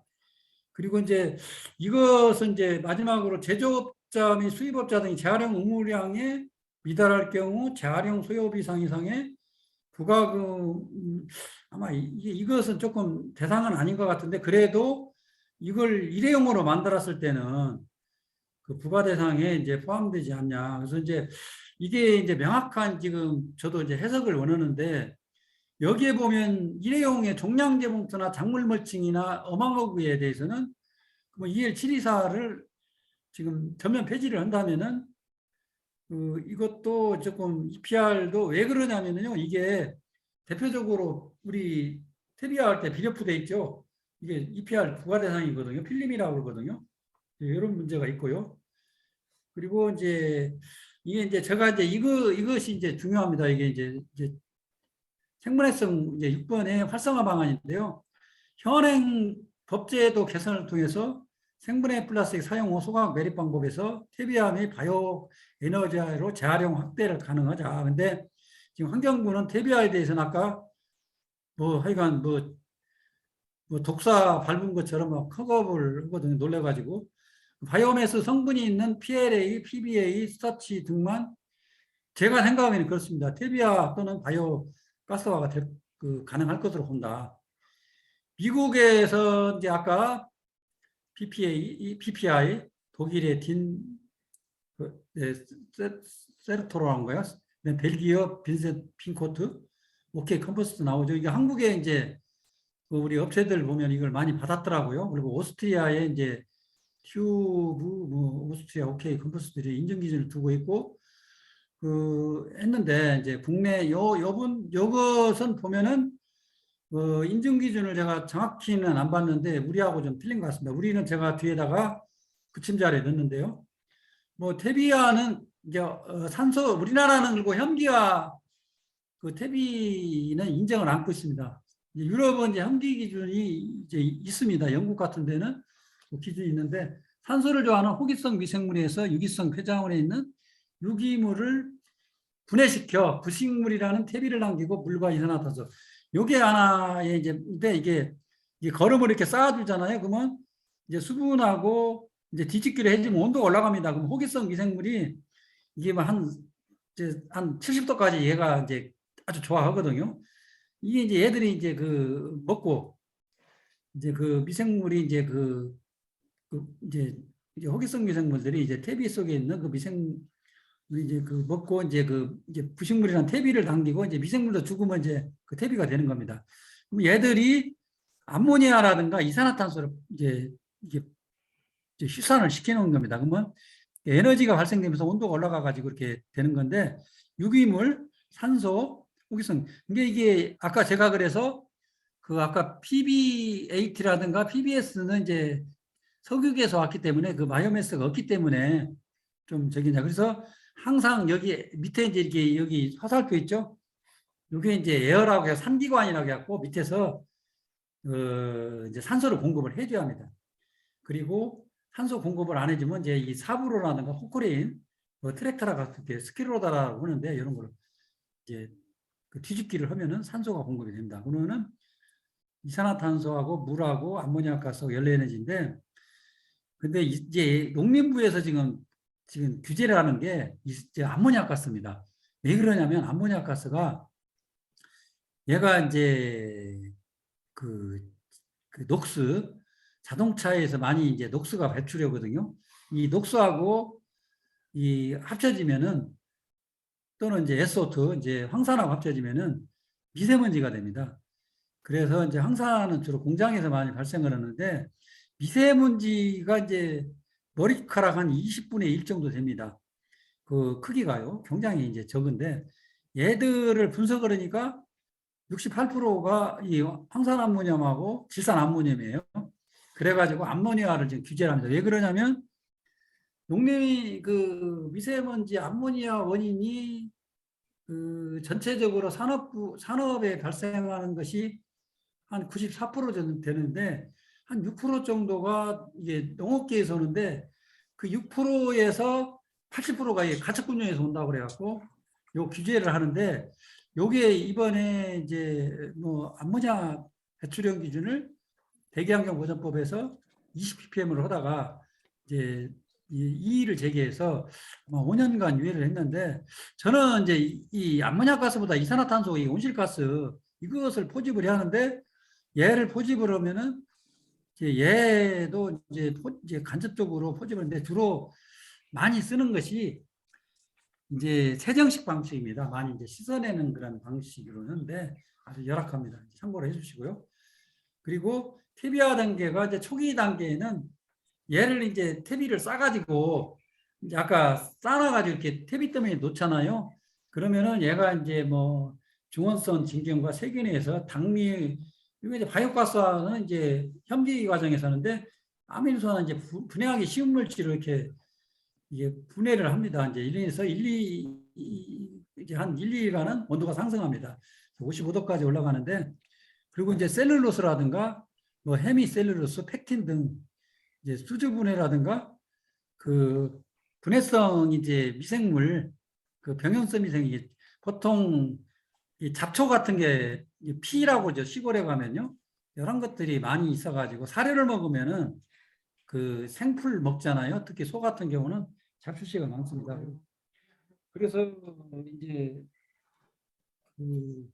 그리고 이제 이것은 이제 마지막으로 제조업자 및 수입업자 등이 재활용 의무량에 미달할 경우 재활용 소요비 이상의 부가금 아마 이것은 조금 대상은 아닌 것 같은데 그래도 이걸 일회용으로 만들었을 때는 그 부가 대상에 이제 포함되지 않냐. 그래서 이제 이게 이제 명확한 지금 저도 이제 해석을 원하는데 여기에 보면 일회용의 종량제 봉투나 작물 멀칭이나 어망어구에 대해서는 뭐 EL724를 지금 전면 폐지를 한다면은 이것도 조금 EPR도 왜 그러냐면요. 이게 대표적으로 우리 테비아 할 때 비료프 돼 있죠. 이게 EPR 부과 대상이거든요. 필름이라고 그러거든요. 이런 문제가 있고요. 그리고 이제 이게 이제 제가 이제 이것이 이제 중요합니다. 이게 이제 생분해성 이제 6번의 활성화 방안인데요. 현행 법제도 개선을 통해서 생분해 플라스틱 사용 후 소각 매립 방법에서 퇴비화 및 바이오 에너지로 재활용 확대를 가능하자. 근데 지금 환경부는 퇴비화에 대해서는 아까 뭐 하여간 뭐 독사 밟은 것처럼 막 컵업을 하거든요. 놀래가지고. 바이오매스 성분이 있는 PLA, PBA, 스타치 등만 제가 생각하기에는 그렇습니다. 퇴비화 또는 바이오 가스화가 가능할 것으로 본다. 미국에서 이제 아까 PPI, 독일의 세르토로라는 거야. 벨기어 빈센트 핑코트, 오케이 컴포스트 나오죠. 이게 한국에 이제 우리 업체들 보면 이걸 많이 받았더라고요. 그리고 오스트리아에 이제 튜브, 오스트리아 오케이 컴포스트들이 인증 기준을 두고 있고, 했는데, 이제 국내 요것은 보면은, 인증 기준을 제가 정확히는 안 봤는데, 우리하고 좀 틀린 것 같습니다. 우리는 제가 뒤에다가 붙임자를 넣는데요. 뭐, 퇴비화는 이제, 산소, 우리나라는 그리고 현기화, 퇴비는 인정을 안고 있습니다. 유럽은 이제 현기 기준이 이제 있습니다. 영국 같은 데는 기준이 있는데 산소를 좋아하는 호기성 미생물에서 유기성 폐자원에 있는 유기물을 분해시켜 부식물이라는 퇴비를 남기고 물과 이산화탄소. 요게 하나의 이제 이게 거름을 이렇게 쌓아주잖아요. 그러면 이제 수분하고 이제 뒤집기를 해주면 온도가 올라갑니다. 그럼 호기성 미생물이 이게 한 70도까지 얘가 이제 아주 좋아하거든요. 이게 이제 얘들이 이제 먹고 이제 미생물이 이제 이제 호기성 미생물들이 이제 퇴비 속에 있는 미생물이 이제 먹고 이제 이제 부식물이란 퇴비를 당기고 이제 미생물도 죽으면 이제 퇴비가 되는 겁니다. 그럼 얘들이 암모니아라든가 이산화탄소를 이제 휘산을 시켜놓은 겁니다. 그러면 에너지가 발생되면서 온도가 올라가 가지고 이렇게 되는 건데 유기물, 산소, 호기성. 근데 이게 아까 제가 그래서 아까 PB8라든가 PBS는 이제 석유에서 왔기 때문에 바이오매스가 없기 때문에 좀 저기냐. 그래서 항상 여기 밑에 이제 이렇게 여기 화살표 있죠? 이게 이제 에어라고 해서 산기관이라고 해갖고 밑에서 이제 산소를 공급을 해줘야 합니다. 그리고 산소 공급을 안 해주면 이제 이 사브로라든가 호크레인, 트랙터라가 스키로다라고 하는데 이런 걸 이제 뒤집기를 하면은 산소가 공급이 됩니다. 그러면은 이산화탄소하고 물하고 암모니아 가스하고 연료에너지인데, 근데 이제 농림부에서 지금 규제를 하는 게 이제 암모니아 가스입니다. 왜 그러냐면 암모니아 가스가 얘가 이제 녹스 자동차에서 많이 이제 녹스가 배출하거든요. 이 녹스하고 이 합쳐지면은 또는 이제 S오트, 이제 황산하고 합쳐지면은 미세먼지가 됩니다. 그래서 이제 황산은 주로 공장에서 많이 발생을 하는데 미세먼지가 이제 머리카락 한 20분의 1 정도 됩니다. 그 크기가요. 굉장히 이제 적은데 얘들을 분석을 하니까 68%가 이 황산암모늄하고 질산암모늄이에요. 그래가지고 암모니아를 지금 규제를 합니다. 왜 그러냐면 농림이 그 미세먼지 암모니아 원인이 그 전체적으로 산업에 발생하는 것이 한 94% 정도 되는데 한 6% 정도가 이게 농업계에서 오는데 그 6%에서 80%가 가축군용에서 온다고 그래갖고 요 규제를 하는데 요게 이번에 이제 뭐 암모니아 배출량 기준을 대기환경보전법에서 20ppm으로 하다가 이제 이의를 제기해서 5년간 유예를 했는데 저는 이제 이 암모니아 가스보다 이산화탄소, 이 온실가스 이것을 포집을 해야 하는데 얘를 포집을 하면은 이제 얘도 이제 간접적으로 포집을 하는데 주로 많이 쓰는 것이 이제 세정식 방식입니다. 많이 이제 씻어내는 그런 방식으로 하는데 아주 열악합니다. 참고로 해주시고요. 그리고 퇴비화 단계가 이제 초기 단계에는 얘를 이제 퇴비를 싸가지고 이제 아까 싸놔가지고 이렇게 퇴비 때문에 놓잖아요. 그러면은 얘가 이제 뭐 중원성 진경과 세균에서 당미 이거 이제 바이오가스화는 이제 현기 과정에서 하는데 아미노산은 이제 분해하기 쉬운 물질을 이렇게 이게 분해를 합니다. 이제 1에서 2 이제 한 1, 2일간은 온도가 상승합니다. 55도까지 올라가는데 그리고 이제 셀룰로스라든가 뭐 헤미셀룰로스, 팩틴 등 이제 수주 분해라든가 그 분해성 이제 미생물 그 병연성 미생이 보통 이 잡초 같은 게 피라고 저 시골에 가면요 이런 것들이 많이 있어가지고 사료를 먹으면은 그 생풀 먹잖아요. 특히 소 같은 경우는 잡초씨가 많습니다. 그래서 이제 그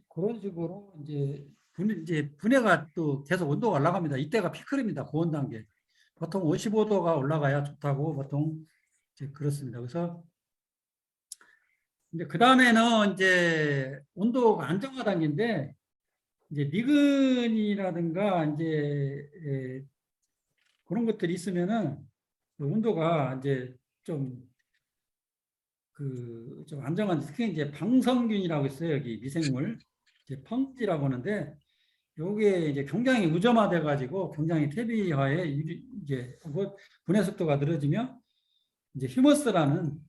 그런 식으로 이제 분해가 또 계속 온도가 올라갑니다. 이때가 피크입니다. 고온 단계. 보통 55도가 올라가야 좋다고 보통 이제 그렇습니다. 그래서 이제 그 다음에는 이제 온도가 안정화 단계인데 이제 미근이라든가 이제 그런 것들이 있으면은 그 온도가 이제 좀 좀 안정한 특히 이제 방성균이라고 있어요. 여기 미생물 이제 펑지라고 하는데 요게 이제 굉장히 우점화돼 가지고 굉장히 퇴비화에 이제 분해 속도가 늘어지며 이제 휴머스라는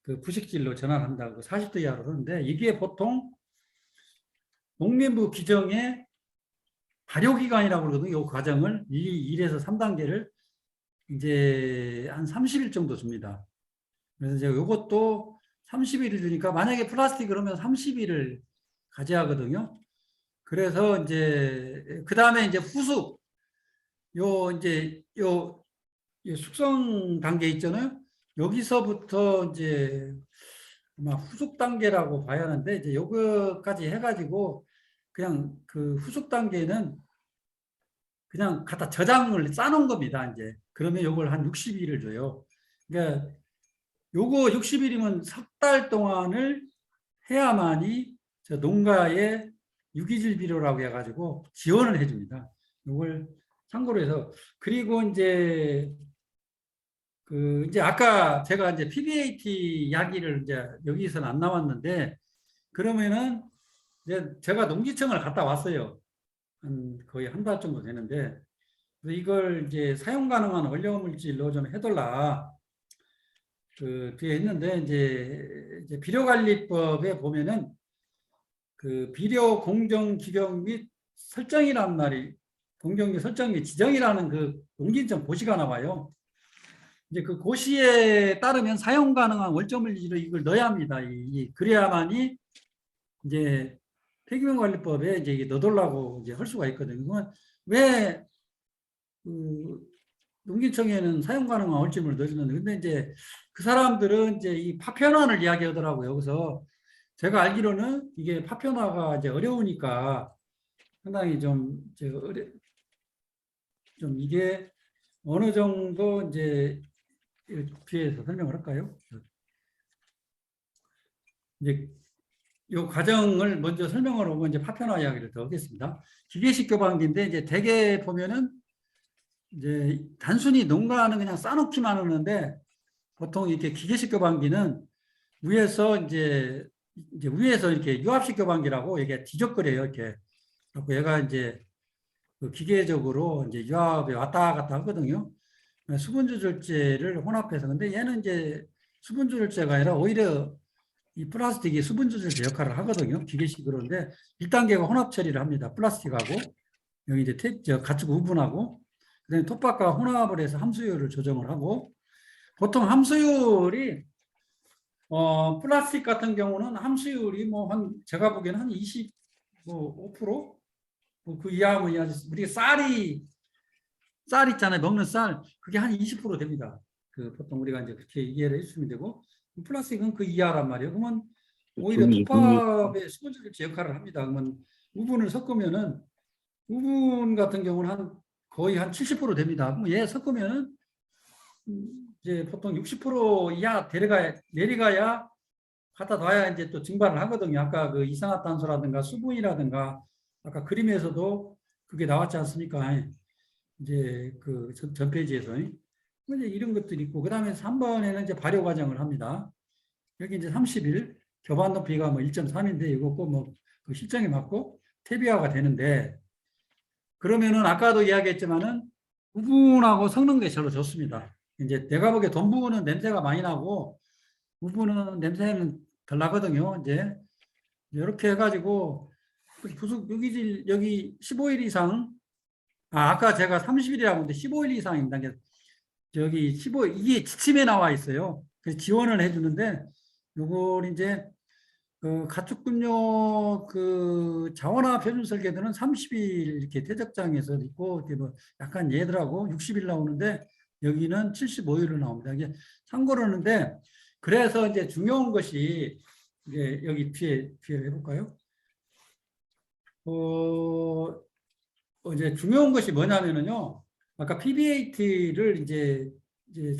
그 부식질로 전환한다고 40도 이하로 그러는데 이게 보통 농림부 규정의 발효기간이라고 그러거든요. 이 과정을 1에서 3단계를 이제 한 30일 정도 줍니다. 그래서 이제 이것도 30일을 주니까 만약에 플라스틱 그러면 30일을 가져야 하거든요. 그래서 이제 그 다음에 이제 후숙 요 숙성 단계 있잖아요. 여기서부터 이제 아마 후숙 단계라고 봐야 하는데 이제 요거까지 해가지고 그냥 그 후숙 단계는 그냥 갖다 저장을 싸놓은 겁니다. 이제 그러면 요걸 한 60일을 줘요. 그러니까 요거 60일이면 석 달 동안을 해야만이 저 농가에 유기질 비료라고 해가지고 지원을 해줍니다. 요걸 참고로 해서 그리고 이제 이제 아까 제가 이제 PBAT 이야기를 이제 여기서는 안 나왔는데 그러면은 이제 제가 농지청을 갔다 왔어요. 거의 한 달 정도 되는데 그래서 이걸 이제 사용 가능한 원료 물질로 좀 해달라. 뒤에 있는데 이제 비료관리법에 보면은 그 비료 공정 규정 및 설정이라는 말이 공정 설정 및 지정이라는 그 농진청 고시가 나와요. 이제 그 고시에 따르면 사용 가능한 원료 물질을 이걸 넣어야 합니다. 그래야만이 이제 폐기물관리법에 이제 이게 넣어달라고 이제 할 수가 있거든요. 그건 왜 농기청에는 사용 가능한 얼침을 넣어주는데, 근데 이제 그 사람들은 이제 이 파편화를 이야기하더라고요. 여기서 제가 알기로는 이게 파편화가 이제 어려우니까 상당히 좀 이게 어느 정도 이제 뒤에서 설명을 할까요? 이제 이 과정을 먼저 설명을 하고 이제 파편화 이야기를 더 하겠습니다. 기계식 교반기인데 이제 대개 보면은 이제 단순히 농가는 그냥 싸놓기만 하는데 보통 이렇게 기계식 교반기는 위에서 이제 위에서 이렇게 유압식 교반기라고 이게 뒤적거려요. 이렇게. 그래서 얘가 이제 그 기계적으로 이제 유압에 왔다 갔다 하거든요. 수분 조절제를 혼합해서. 근데 얘는 이제 수분 조절제가 아니라 오히려 이 플라스틱이 수분 조절제 역할을 하거든요. 기계식으로. 근데 1단계가 혼합 처리를 합니다. 플라스틱하고 여기 이제 가축 우분하고 그다음에 톱밥과 혼합을 해서 함수율을 조정을 하고 보통 함수율이 플라스틱 같은 경우는 함수율이 뭐 한 제가 보기에는 한 25%? 뭐 그 이하면 우리 쌀 있잖아요. 먹는 쌀. 그게 한 20% 됩니다. 그 보통 우리가 이제 그렇게 이해를 해주시면 되고 플라스틱은 그 이하란 말이에요. 그러면 오히려 톱밥의 수분 조절제 역할을 합니다. 그러면 우분을 섞으면은 우분 같은 경우는 거의 한 70% 됩니다. 그럼 얘 섞으면은 이제 보통 60% 이하 내려가야 갖다 놔야 이제 또 증발을 하거든요. 아까 그 이산화탄소라든가 수분이라든가 아까 그림에서도 그게 나왔지 않습니까? 이제 그 전 페이지에서 이제 이런 것들이 있고 그다음에 3번에는 이제 발효 과정을 합니다. 여기 이제 30일 교반 높이가 뭐 1.3인데 이거 꼭뭐그 실정에 맞고 퇴비화가 되는데 그러면은 아까도 이야기했지만은 우분하고 섞는 게 별로 좋습니다. 이제 내가 보기에 돈 부분은 냄새가 많이 나고 우분은 냄새는 덜 나거든요. 이제 이렇게 해가지고 부속 유기질 여기 15일 이상 아까 제가 30일이라고 했는데 15일 이상입니다. 저기 15일 이게 지침에 나와 있어요. 그래서 지원을 해주는데 요걸 이제 그 가축급료 그 자원화 표준 설계도는 30일 이렇게 퇴적장에서 있고 이렇게 뭐 약간 얘들하고 60일 나오는데 여기는 75일로 나옵니다. 이게 참고로 하는데 그래서 이제 중요한 것이 이제 여기 뒤에 해볼까요? 이제 중요한 것이 뭐냐면은요. 아까 PB8를 이제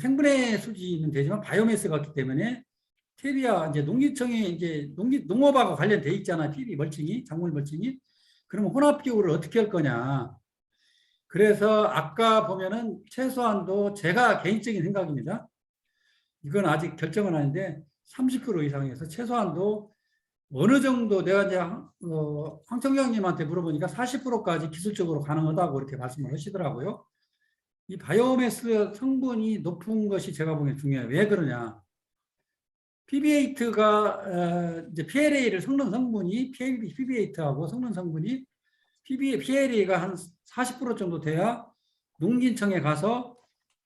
생분해 수지는 되지만 바이오매스가 있기 때문에 퇴비와 이제 농기청에 이제 농업하고 관련돼 있잖아. PB 멀칭이, 작물 멀칭이. 그러면 혼합기후를 어떻게 할 거냐. 그래서 아까 보면은 최소한도 제가 개인적인 생각입니다. 이건 아직 결정은 아닌데 30% 이상에서 최소한도 어느 정도 내가 이제 황청장님한테 물어보니까 40%까지 기술적으로 가능하다고 이렇게 말씀을 하시더라고요. 이 바이오매스 성분이 높은 것이 제가 보기엔 중요해요. 왜 그러냐. PB8가 이제 PLA를 섞는 성분이 PB8하고 섞는 성분이 PLA가 한 40% 정도 돼야 농진청에 가서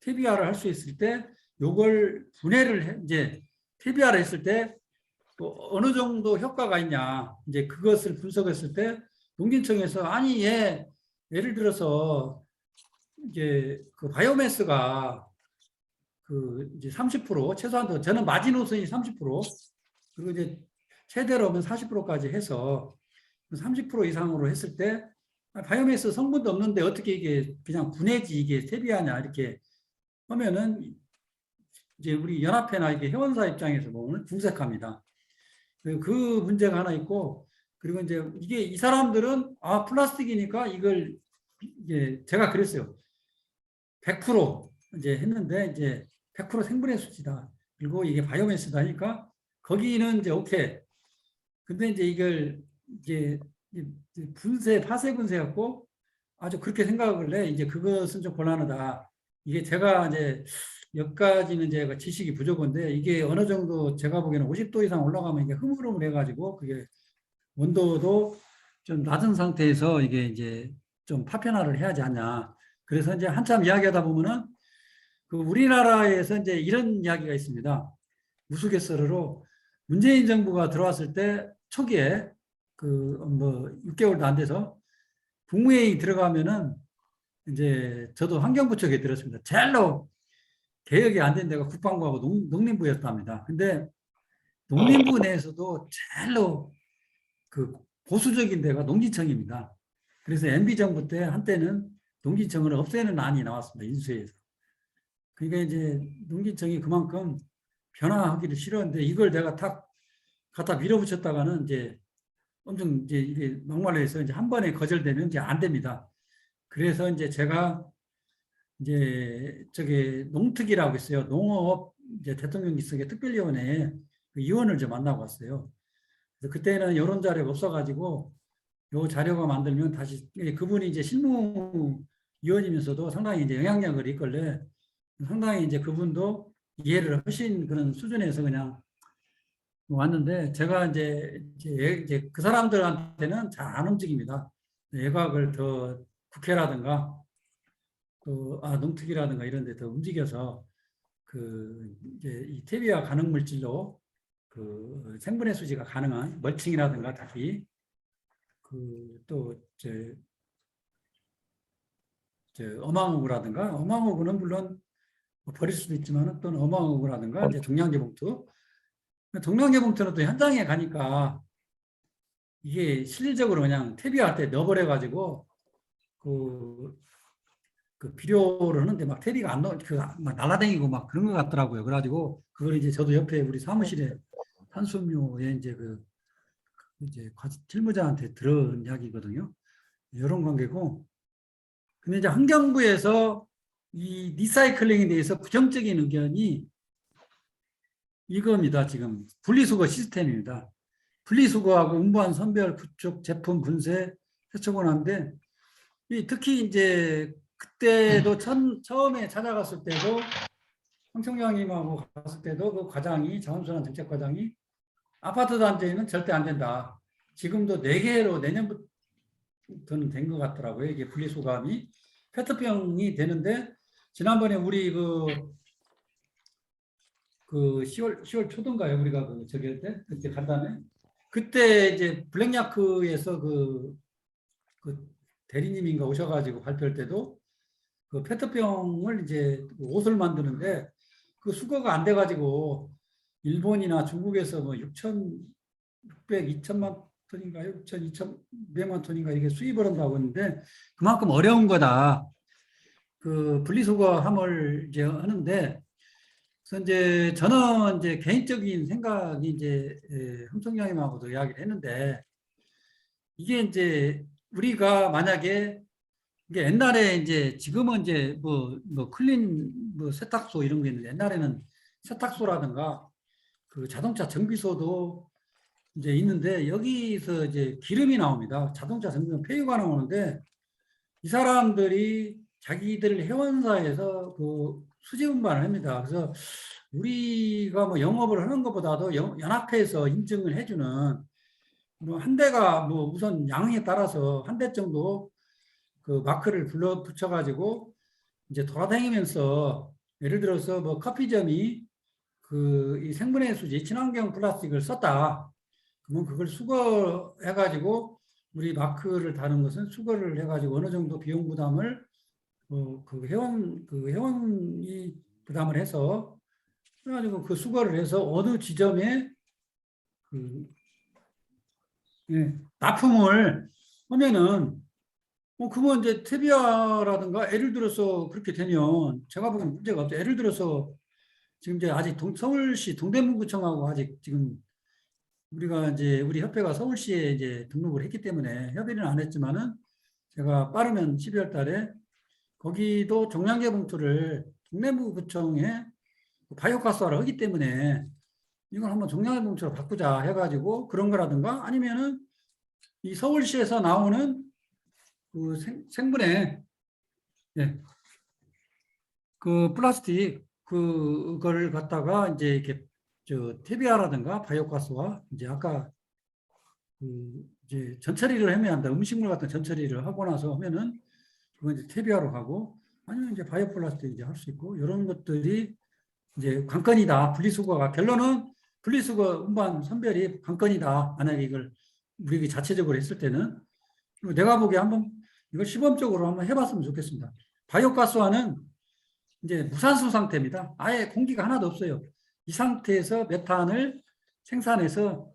퇴비화를 할 수 있을 때 요걸 분해를 이제 퇴비화를 했을 때 또 어느 정도 효과가 있냐 이제 그것을 분석했을 때 농진청에서 아니 예를 들어서 이제 그 바이오매스가 그 이제 30% 최소한 저는 마지노선이 30% 그리고 이제 최대로 하면 40%까지 해서 30% 이상으로 했을 때 바이오매스 성분도 없는데 어떻게 이게 그냥 분해지 이게 퇴비하냐 이렇게 하면은 이제 우리 연합회나 이게 회원사 입장에서 보면 궁색합니다. 그 문제가 하나 있고 그리고 이제 이게 이 사람들은 플라스틱이니까 이걸 이제 제가 그랬어요. 100% 이제 했는데 이제 100% 생분해 수치다. 그리고 이게 바이오매스다 하니까 거기는 이제 오케이. 근데 이제 이걸 이제 파쇄 분쇄 갖고 아주 그렇게 생각을 해. 이제 그것은 좀 곤란하다. 이게 제가 이제 몇 가지는 제가 지식이 부족한데 이게 어느 정도 제가 보기에는 50도 이상 올라가면 이게 흐물흐물 해가지고 그게 온도도 좀 낮은 상태에서 이게 이제 좀 파편화를 해야지 않냐. 그래서 이제 한참 이야기하다 보면은 그 우리나라에서 이제 이런 이야기가 있습니다. 우스갯소리로 문재인 정부가 들어왔을 때 초기에 그 뭐 6개월도 안 돼서 국무회의 들어가면은 이제 저도 환경부 쪽에 들었습니다. 제일로 개혁이 안 된 데가 국방부하고 농림부였답니다. 근데 농림부 내에서도 제일로 그 보수적인 데가 농지청입니다. 그래서 MB 정부 때 한때는 농지청을 없애는 안이 나왔습니다. 인수위에서. 그러니까 이제 농지청이 그만큼 변화하기를 싫었는데 이걸 내가 탁 갖다 밀어붙였다가는 이제 엄청 이제 이게 막말로 해서 이제 한 번에 거절되면 이제 안 됩니다. 그래서 이제 제가 이제 저기 농특위라고 있어요. 농업 이제 대통령 기속의 특별위원회 그 위원을 좀 만나고 왔어요. 그래서 그때는 여론 자료가 없어가지고 요 자료가 만들면 다시 그분이 이제 실무위원이면서도 상당히 이제 영향력을 있걸래 상당히 이제 그분도 이해를 하신 그런 수준에서 그냥 왔는데 제가 이제 그 사람들한테는 잘 안 움직입니다. 외곽을 더 국회라든가 또 농특위라든가 이런 데 더 움직여서 그 이제 이 퇴비와 가능 물질로 그 생분해 수지가 가능한 멀칭이라든가 특히 그또저 어망어구라든가 어망어구는 물론 버릴 수도 있지만 또는 어망어구라든가 이제 종량제 봉투 종량제 봉투는 또 현장에 가니까 이게 실질적으로 그냥 퇴비할 때 넣어버려 가지고 그 비료를 하는데 막 퇴비가 안 넣어 막 날아다니고 막 그런 것 같더라고요. 그래가지고 그걸 이제 저도 옆에 우리 사무실에 탄수음료에 이제 실무자한테 들은 이야기거든요. 이런 관계고. 근데 이제 환경부에서 이 리사이클링에 대해서 부정적인 의견이 이겁니다. 지금 분리수거 시스템입니다. 분리수거하고 운반, 선별, 구축, 제품, 분쇄, 세척을 하는데 특히 이제 그때도 처음에 찾아갔을 때도 황청장님하고 갔을 때도 그 과장이 자원순환 정책과장이 아파트 단지에는 절대 안 된다. 지금도 4개로 내년부터는 된 것 같더라고요. 이게 분리수거함이 페트병이 되는데 지난번에 우리 그 10월 초던가요? 우리가 저기 할 때 그때 간다음에 그때 이제 블랙야크에서 그 대리님인가 오셔가지고 발표할 때도 그 페트병을 이제 옷을 만드는데 그 수거가 안 돼가지고 일본이나 중국에서 뭐 2,000만 톤인가요? 2,200만 톤인가 이게 수입을 한다고 했는데 그만큼 어려운 거다. 그 분리수거함을 이제 하는데 그래서 이제 저는 이제 개인적인 생각이 이제 흥청장님하고도 이야기를 했는데 이게 이제 우리가 만약에 이게 옛날에 이제 지금은 이제 뭐 클린 뭐 세탁소 이런 게 있는데 옛날에는 세탁소라든가 그 자동차 정비소도 이제 있는데 여기서 이제 기름이 나옵니다. 자동차 정비소 폐유가 나오는데 이 사람들이 자기들 회원사에서 그 수지 운반을 합니다. 그래서 우리가 뭐 영업을 하는 것보다도 연합회에서 인증을 해주는 뭐 한 대가 뭐 우선 양에 따라서 한 대 정도 그 마크를 붙여가지고 이제 돌아다니면서 예를 들어서 뭐 커피점이 그 이 생분해 수지 친환경 플라스틱을 썼다. 그러면 그걸 수거해가지고 우리 마크를 다는 것은 수거를 해가지고 어느 정도 비용 부담을 그 회원이 부담을 해서 그래가지고 그 수거를 해서 어느 지점에 그 납품을 하면은 그건 이제 퇴비화라든가 예를 들어서 그렇게 되면 제가 보기엔 문제가 없죠. 예를 들어서 지금 이제 아직 서울시 동대문구청하고 아직 지금 우리가 이제 우리 협회가 서울시에 이제 등록을 했기 때문에 협의는 안 했지만은 제가 빠르면 12월 달에 거기도 종량제 봉투를 동대문구청에 바이오가스화를 하기 때문에 이걸 한번 종량제 봉투로 바꾸자 해가지고 그런 거라든가 아니면은 이 서울시에서 나오는 그 생분해 그 플라스틱 그거를 갖다가 이제 이렇게 퇴비화라든가 바이오가스화 이제 아까 이제 전처리를 하면 한다. 음식물 같은 전처리를 하고 나서 하면은 그건 이제 퇴비화로 가고 아니면 이제 바이오플라스틱 이제 할 수 있고 이런 것들이 이제 관건이다. 분리수거가 결론은 분리수거 운반 선별이 관건이다. 만약에 이걸 우리 자체적으로 했을 때는 그리고 내가 보기에 한번 이걸 시범적으로 한번 해봤으면 좋겠습니다. 바이오가스화는 이제 무산소 상태입니다. 아예 공기가 하나도 없어요. 이 상태에서 메탄을 생산해서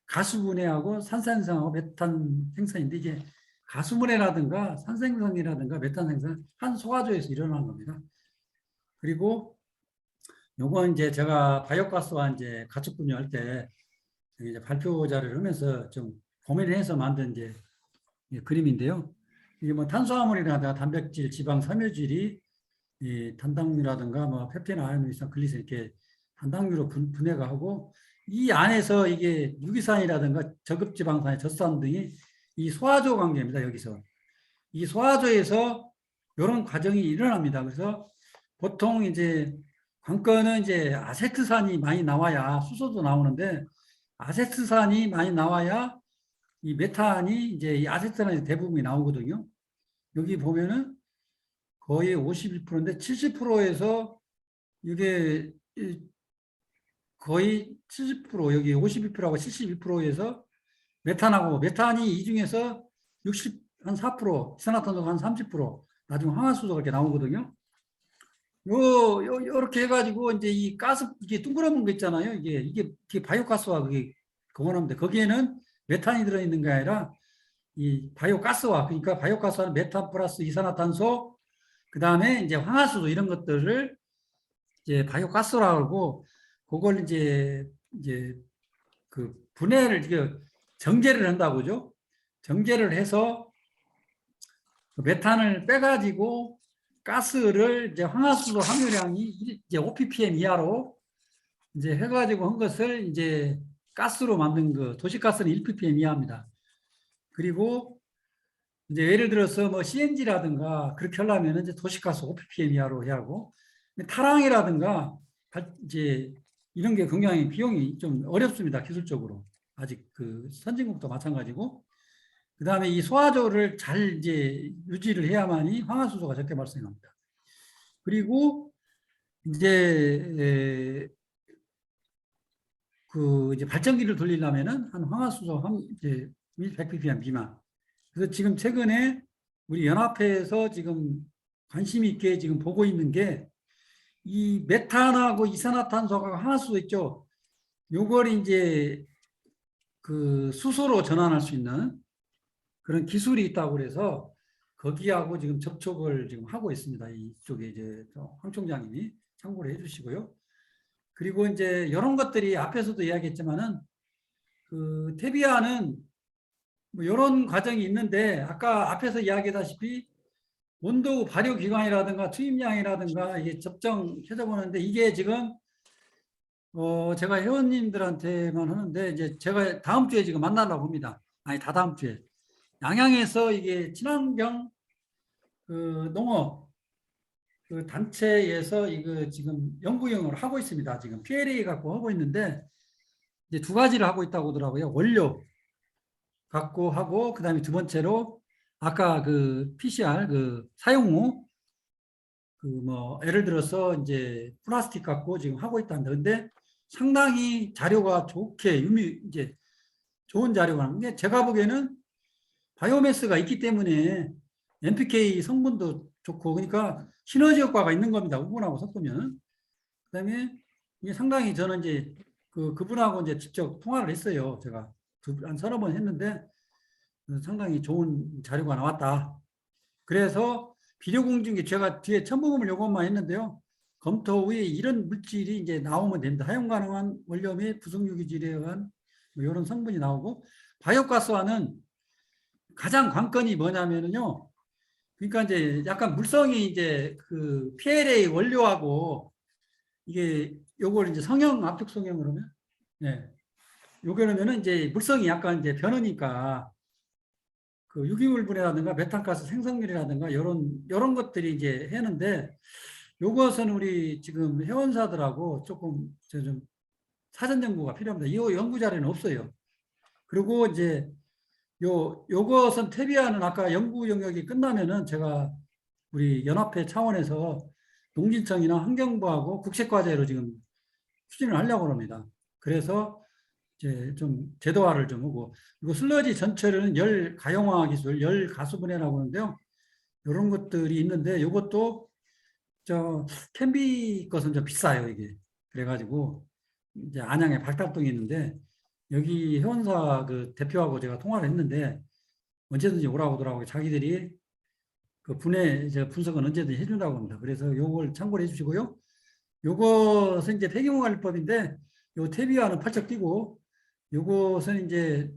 가수분해하고 산산생하고 메탄 생산인데 이게 가수분해라든가 산생성이라든가 메탄 생산 한 소화조에서 일어나는 겁니다. 그리고 요건 이제 제가 바이오가스와 이제 가축 분유할 때 이제 발표 자료를 하면서 좀 고민을 해서 만든 이제 그림인데요. 이게 뭐 탄수화물이라든가 단백질, 지방, 섬유질이 이 단당류라든가 뭐 펩틴, 아미노산, 글리세린 이렇게 단당류로 분해가 하고 이 안에서 이게 유기산이라든가 저급지방산의 젖산 등이 이 소화조 관계입니다. 여기서 이 소화조에서 이런 과정이 일어납니다. 그래서 보통 이제 관건은 이제 아세트산이 많이 나와야 수소도 나오는데 아세트산이 많이 나와야 이 메탄이 이제 이 아세트산이 대부분이 나오거든요. 여기 보면은 거의 51%인데 70%에서 이게 거의 70% 여기 51%하고 72%에서 메탄이 이 중에서 60한 4%, 이산화탄소가 한 30%, 나중에 황화수소가 이렇게 나오거든요. 요렇게 해가지고 이제 이 가스 이게 둥그런 거 있잖아요. 이게 바이오가스와 그게 공헌하는데 거기에는 메탄이 들어있는 게 아니라 이 바이오가스와 그러니까 바이오가스는 메탄 플러스 이산화탄소 그 다음에 이제 황화수소 이런 것들을 이제 바이오가스라고 하고 그걸 이제 그 분해를 이게 정제를 한다고죠. 정제를 해서 그 메탄을 빼가지고 가스를 이제 황화수소 함유량이 이제 5ppm 이하로 이제 해가지고 한 것을 이제 가스로 만든 그 도시가스는 1ppm 이하입니다. 그리고 이제 예를 들어서 뭐 CNG라든가 그렇게 하려면 이제 도시가스 5ppm 이하로 해야 하고 타랑이라든가 이제 이런 게 굉장히 비용이 좀 어렵습니다. 기술적으로 아직 그 선진국도 마찬가지고 그 다음에 이 소화조를 잘 이제 유지를 해야만이 황화수소가 적게 발생합니다. 그리고 이제 그 이제 발전기를 돌리려면은 한 황화수소 한 이제 100ppm 미만. 그래서 지금 최근에 우리 연합회에서 지금 관심 있게 지금 보고 있는 게 이 메탄하고 이산화탄소가 황화수소 있죠. 요걸 이제 그 수소로 전환할 수 있는 그런 기술이 있다고 그래서 거기하고 지금 접촉을 지금 하고 있습니다. 이쪽에 이제 황 총장님이 참고를 해주시고요. 그리고 이제 이런 것들이 앞에서도 이야기했지만은 그 테비아는 뭐 이런 과정이 있는데 아까 앞에서 이야기했다시피 온도 발효 기간이라든가 투입량이라든가 이게 접정해서 보는데 이게 지금 제가 회원님들한테만 하는데 이제 제가 다음 주에 지금 만나려고 합니다. 아니 다다음 주에 양양에서 이게 친환경 그 농업 그 단체에서 이거 지금 연구용을 하고 있습니다. 지금 PLA 갖고 하고 있는데 이제 두 가지를 하고 있다고 하더라고요. 원료 갖고 하고 그다음에 두 번째로 아까 그 PCR 그 사용 후 그 뭐 예를 들어서 이제 플라스틱 갖고 지금 하고 있다는데 근데 상당히 자료가 좋게 이제 좋은 자료가 나오는데 제가 보기에는 바이오매스가 있기 때문에 NPK 성분도 좋고 그러니까 시너지 효과가 있는 겁니다. 우분하고 섞으면. 그다음에 이게 상당히 저는 이제 그분하고 이제 직접 통화를 했어요. 제가 한 서너 번 했는데 상당히 좋은 자료가 나왔다. 그래서 비료공증기 제가 뒤에 첨부물 요것만 했는데요. 검토 후에 이런 물질이 이제 나오면 됩니다. 사용 가능한 원료 및 부속유기질에 의한 뭐 이런 성분이 나오고 바이오가스와는 가장 관건이 뭐냐면요. 그러니까 이제 약간 물성이 이제 그 PLA 원료하고 이게 요걸 이제 성형 압축 성형으로 하면 네. 요거는 이제 물성이 약간 이제 변하니까 그 유기물 분해라든가 메탄가스 생성률이라든가 이런 것들이 이제 하는데 요것은 우리 지금 회원사들하고 조금 좀 사전 연구가 필요합니다. 이 연구 자료는 없어요. 그리고 이제 요것은 테비아는 아까 연구 영역이 끝나면은 제가 우리 연합회 차원에서 농진청이나 환경부하고 국책과제로 지금 추진을 하려고 합니다. 그래서 이제 좀 제도화를 좀 하고 그리고 슬러지 전체는 열 가용화 기술, 열 가수분해라고 하는데요. 이런 것들이 있는데 이것도 저 캔비 것은 좀 비싸요 이게. 그래가지고 이제 안양에 박달동에 있는데 여기 회원사 그 대표하고 제가 통화를 했는데 언제든지 오라고 하더라고요. 자기들이 그 분석은 언제든지 해준다고 합니다. 그래서 요걸 참고를 해주시고요. 요것은 이제 폐기물 관리법인데 요 테비아는 팔쩍 뛰고 요것은 이제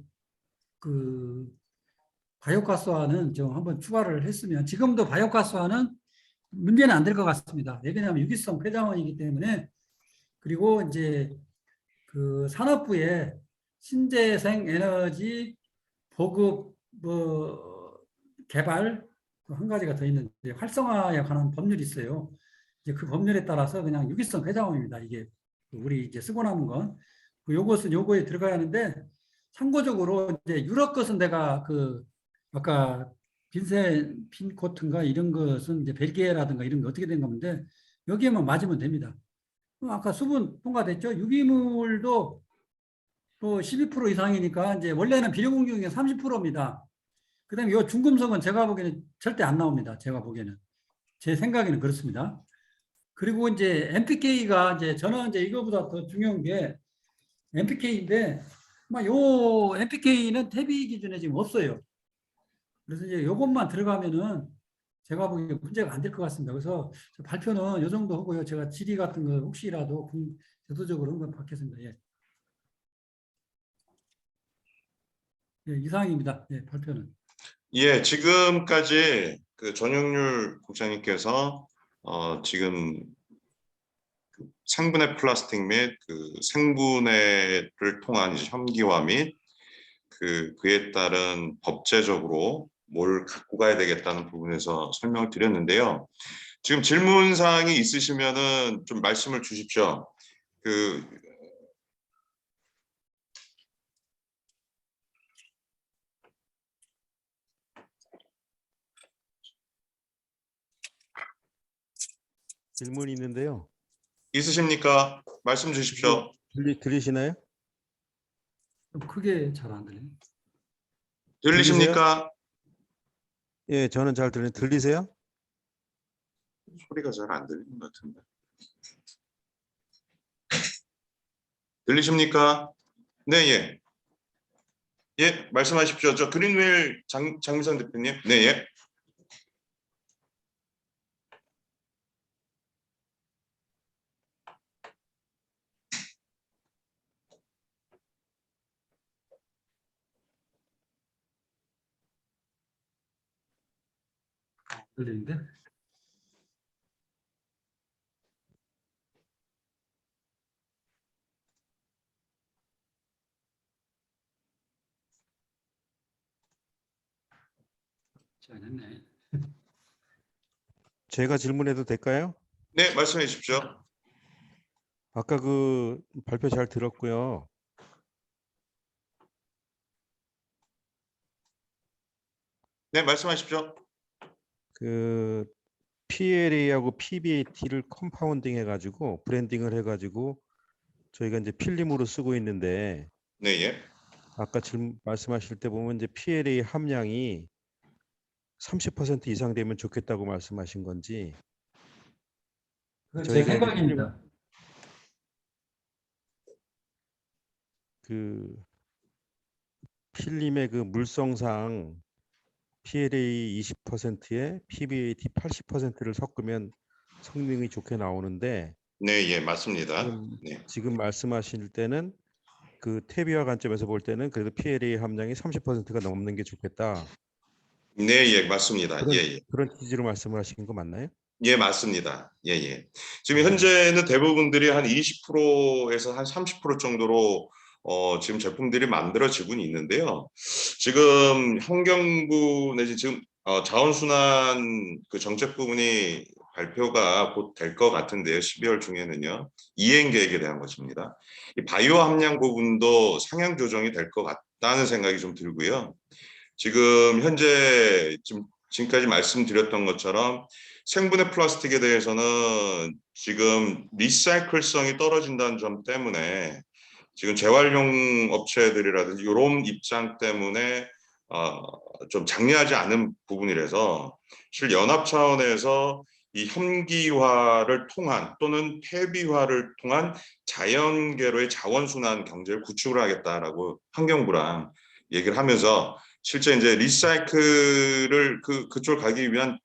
그 바이오가스화는 좀 한번 추가를 했으면 지금도 바이오가스화는 문제는 안 될 것 같습니다. 왜냐하면 유기성 폐자원이기 때문에. 그리고 이제 그 산업부에 신재생 에너지 보급 개발 한 가지가 더 있는데 활성화에 관한 법률이 있어요. 이제 그 법률에 따라서 그냥 유기성 폐자원입니다. 이게 우리 이제 쓰고 남은 건 요것은 요거에 들어가야 하는데 참고적으로 이제 유럽 것은 내가 그 아까 빈코트인가 이런 것은 이제 벨기에라든가 이런 게 어떻게 된 건데 여기에만 맞으면 됩니다. 아까 수분 통과됐죠? 유기물도 또 12% 이상이니까 이제 원래는 비료공정이 30%입니다. 그다음에 이 중금속은 제가 보기에는 절대 안 나옵니다. 제가 보기에는 제 생각에는 그렇습니다. 그리고 이제 NPK가 이제 저는 이제 이거보다 더 중요한 게 NPK인데 요 NPK는 태비 기준에 지금 없어요. 그래서 이제 요것만 들어가면은 제가 보기에 문제가 안 될 것 같습니다. 그래서 발표는 요 정도 하고요. 제가 질의 같은 거 혹시라도 제도적으로 한번 받겠습니다. 예. 예, 이상입니다. 예, 발표는. 예, 지금까지 그 전영률 국장님께서 지금 생분해 플라스틱 및 그 생분해를 통한 이제 혐기화 및 그에 따른 법제적으로 뭘 갖고 가야 되겠다는 부분에서 설명을 드렸는데요. 지금 질문 사항이 있으시면은 좀 말씀을 주십시오. 질문이 있는데요. 있으십니까? 말씀 주십시오. 들리시나요? 좀 크게 잘 안 들려요. 들리십니까? 예, 저는 잘 들리세요? 소리가 잘 안 들리는 것 같은데. 들리십니까? 네, 예. 예, 말씀하십시오. 저 그린웰 장미선 대표님. 네, 예. 들리는데? 잘했네. 제가 질문해도 될까요? 네, 말씀해 주십시오. 아까 그 발표 잘 들었고요. 네, 말씀하십시오. 그 PLA하고 PBAT를 컴파운딩 해가지고 브랜딩을 해가지고 저희가 이제 필름으로 쓰고 있는데 네, 예. 아까 말씀하실 때 보면 이제 PLA 함량이 30% 이상 되면 좋겠다고 말씀하신 건지 그건 제 저희가 이제 생각입니다. 그 필름의 그 물성상 PLA 20%에 PBAT 80%를 섞으면 성능이 좋게 나오는데 네, 예, 맞습니다. 네. 지금 말씀하실 때는 그 태비화 관점에서 볼 때는 그래도 PLA 함량이 30%가 넘는 게 좋겠다. 네, 예, 맞습니다. 그런 예, 예. 그런 취지로 말씀을 하신 거 맞나요? 예, 맞습니다. 예, 예. 지금 현재는 대부분들이 한 20%에서 한 30% 정도로 지금 제품들이 만들어지고 있는데요. 지금 환경부 내지 지금 자원순환 그 정책 부분이 발표가 곧 될 것 같은데요. 12월 중에는요. 이행 계획에 대한 것입니다. 이 바이오 함량 부분도 상향 조정이 될 것 같다는 생각이 좀 들고요. 지금 현재 지금까지 말씀드렸던 것처럼 생분해 플라스틱에 대해서는 지금 리사이클성이 떨어진다는 점 때문에 지금 재활용 업체들이라든지 이런 입장 때문에 좀 장려하지 않은 부분이라서 실 연합 차원에서 이 혐기화를 통한 또는 폐비화를 통한 자연계로의 자원순환 경제를 구축을 하겠다라고 환경부랑 얘기를 하면서 실제 이제 리사이클을 그쪽을 가기 위한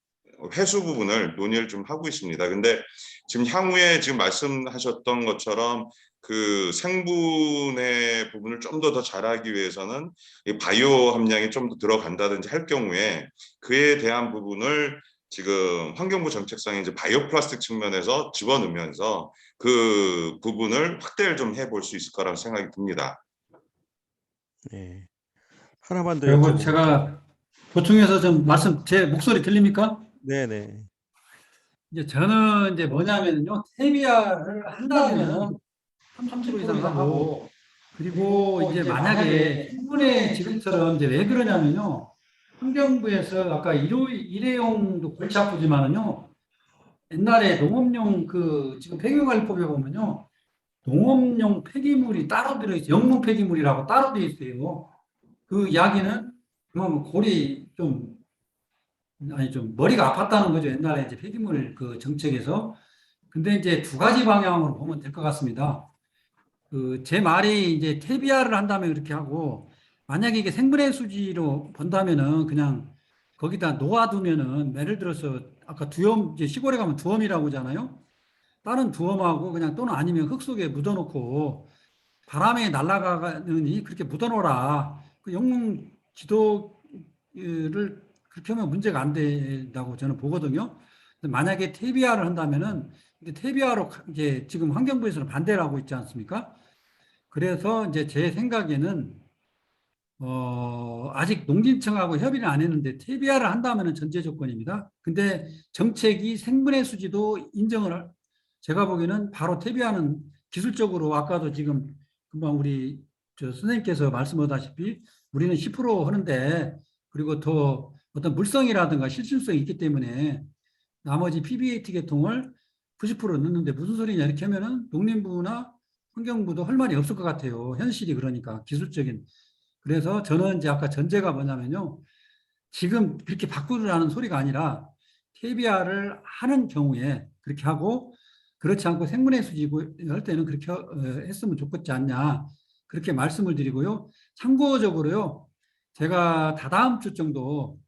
회수 부분을 논의를 좀 하고 있습니다. 근데 지금 향후에 지금 말씀하셨던 것처럼 그 생분해 부분을 좀 더 잘하기 위해서는 이 바이오 함량이 좀 더 들어간다든지 할 경우에 그에 대한 부분을 지금 환경부 정책상에 이제 바이오 플라스틱 측면에서 집어넣으면서 그 부분을 확대를 좀 해볼 수 있을 거라고 생각이 듭니다. 예. 하나만 더 그리고 여쭤보고. 제가 보충해서 좀 제 목소리 들립니까? 네네. 이제 저는 이제 뭐냐면요, 테비아를 한다면 30% 이상 하고, 그리고 이제 만약에 생분해 지금처럼 이제 왜 그러냐면요, 환경부에서 아까 일회용도 골치 아프지만은요, 옛날에 농업용 지금 폐기관리법에 보면요, 농업용 폐기물이 따로 들어있어요. 영농 폐기물이라고 따로 되어 있어요. 그 이야기는 그러면 좀 머리가 아팠다는 거죠. 옛날에 이제 폐기물 그 정책에서. 근데 이제 두 가지 방향으로 보면 될 것 같습니다. 제 말이 이제 퇴비화를 한다면 그렇게 하고, 만약에 이게 생분해 수지로 본다면은 그냥 거기다 놓아두면은, 예를 들어서 아까 두엄, 이제 시골에 가면 두엄이라고 하잖아요. 다른 두엄하고 그냥 또는 아니면 흙 속에 묻어놓고 바람에 날아가느니 그렇게 묻어놓으라. 그 영농 지도를 그렇게 하면 문제가 안 된다고 저는 보거든요. 근데 만약에 퇴비화를 한다면은, 근데 퇴비화로 이제 지금 환경부에서는 반대를 하고 있지 않습니까? 그래서 이제 제 생각에는 아직 농진청하고 협의를 안 했는데 퇴비화를 한다면은 전제 조건입니다. 근데 정책이 생분해 수지도 제가 보기에는 바로 퇴비화는 기술적으로 아까도 지금 금방 우리 선생님께서 말씀하다시피 우리는 10% 하는데, 그리고 더 어떤 물성이라든가 실질성이 있기 때문에 나머지 PBAT 계통을 90% 넣는데 무슨 소리냐 이렇게 하면은 농림부나 환경부도 할 말이 없을 것 같아요. 현실이 그러니까 기술적인. 그래서 저는 이제 아까 전제가 뭐냐면요, 지금 그렇게 바꾸라는 소리가 아니라 TBR을 하는 경우에 그렇게 하고, 그렇지 않고 생분해 수지고 할 때는 그렇게 했으면 좋겠지 않냐, 그렇게 말씀을 드리고요. 참고적으로요, 제가 다다음 주 정도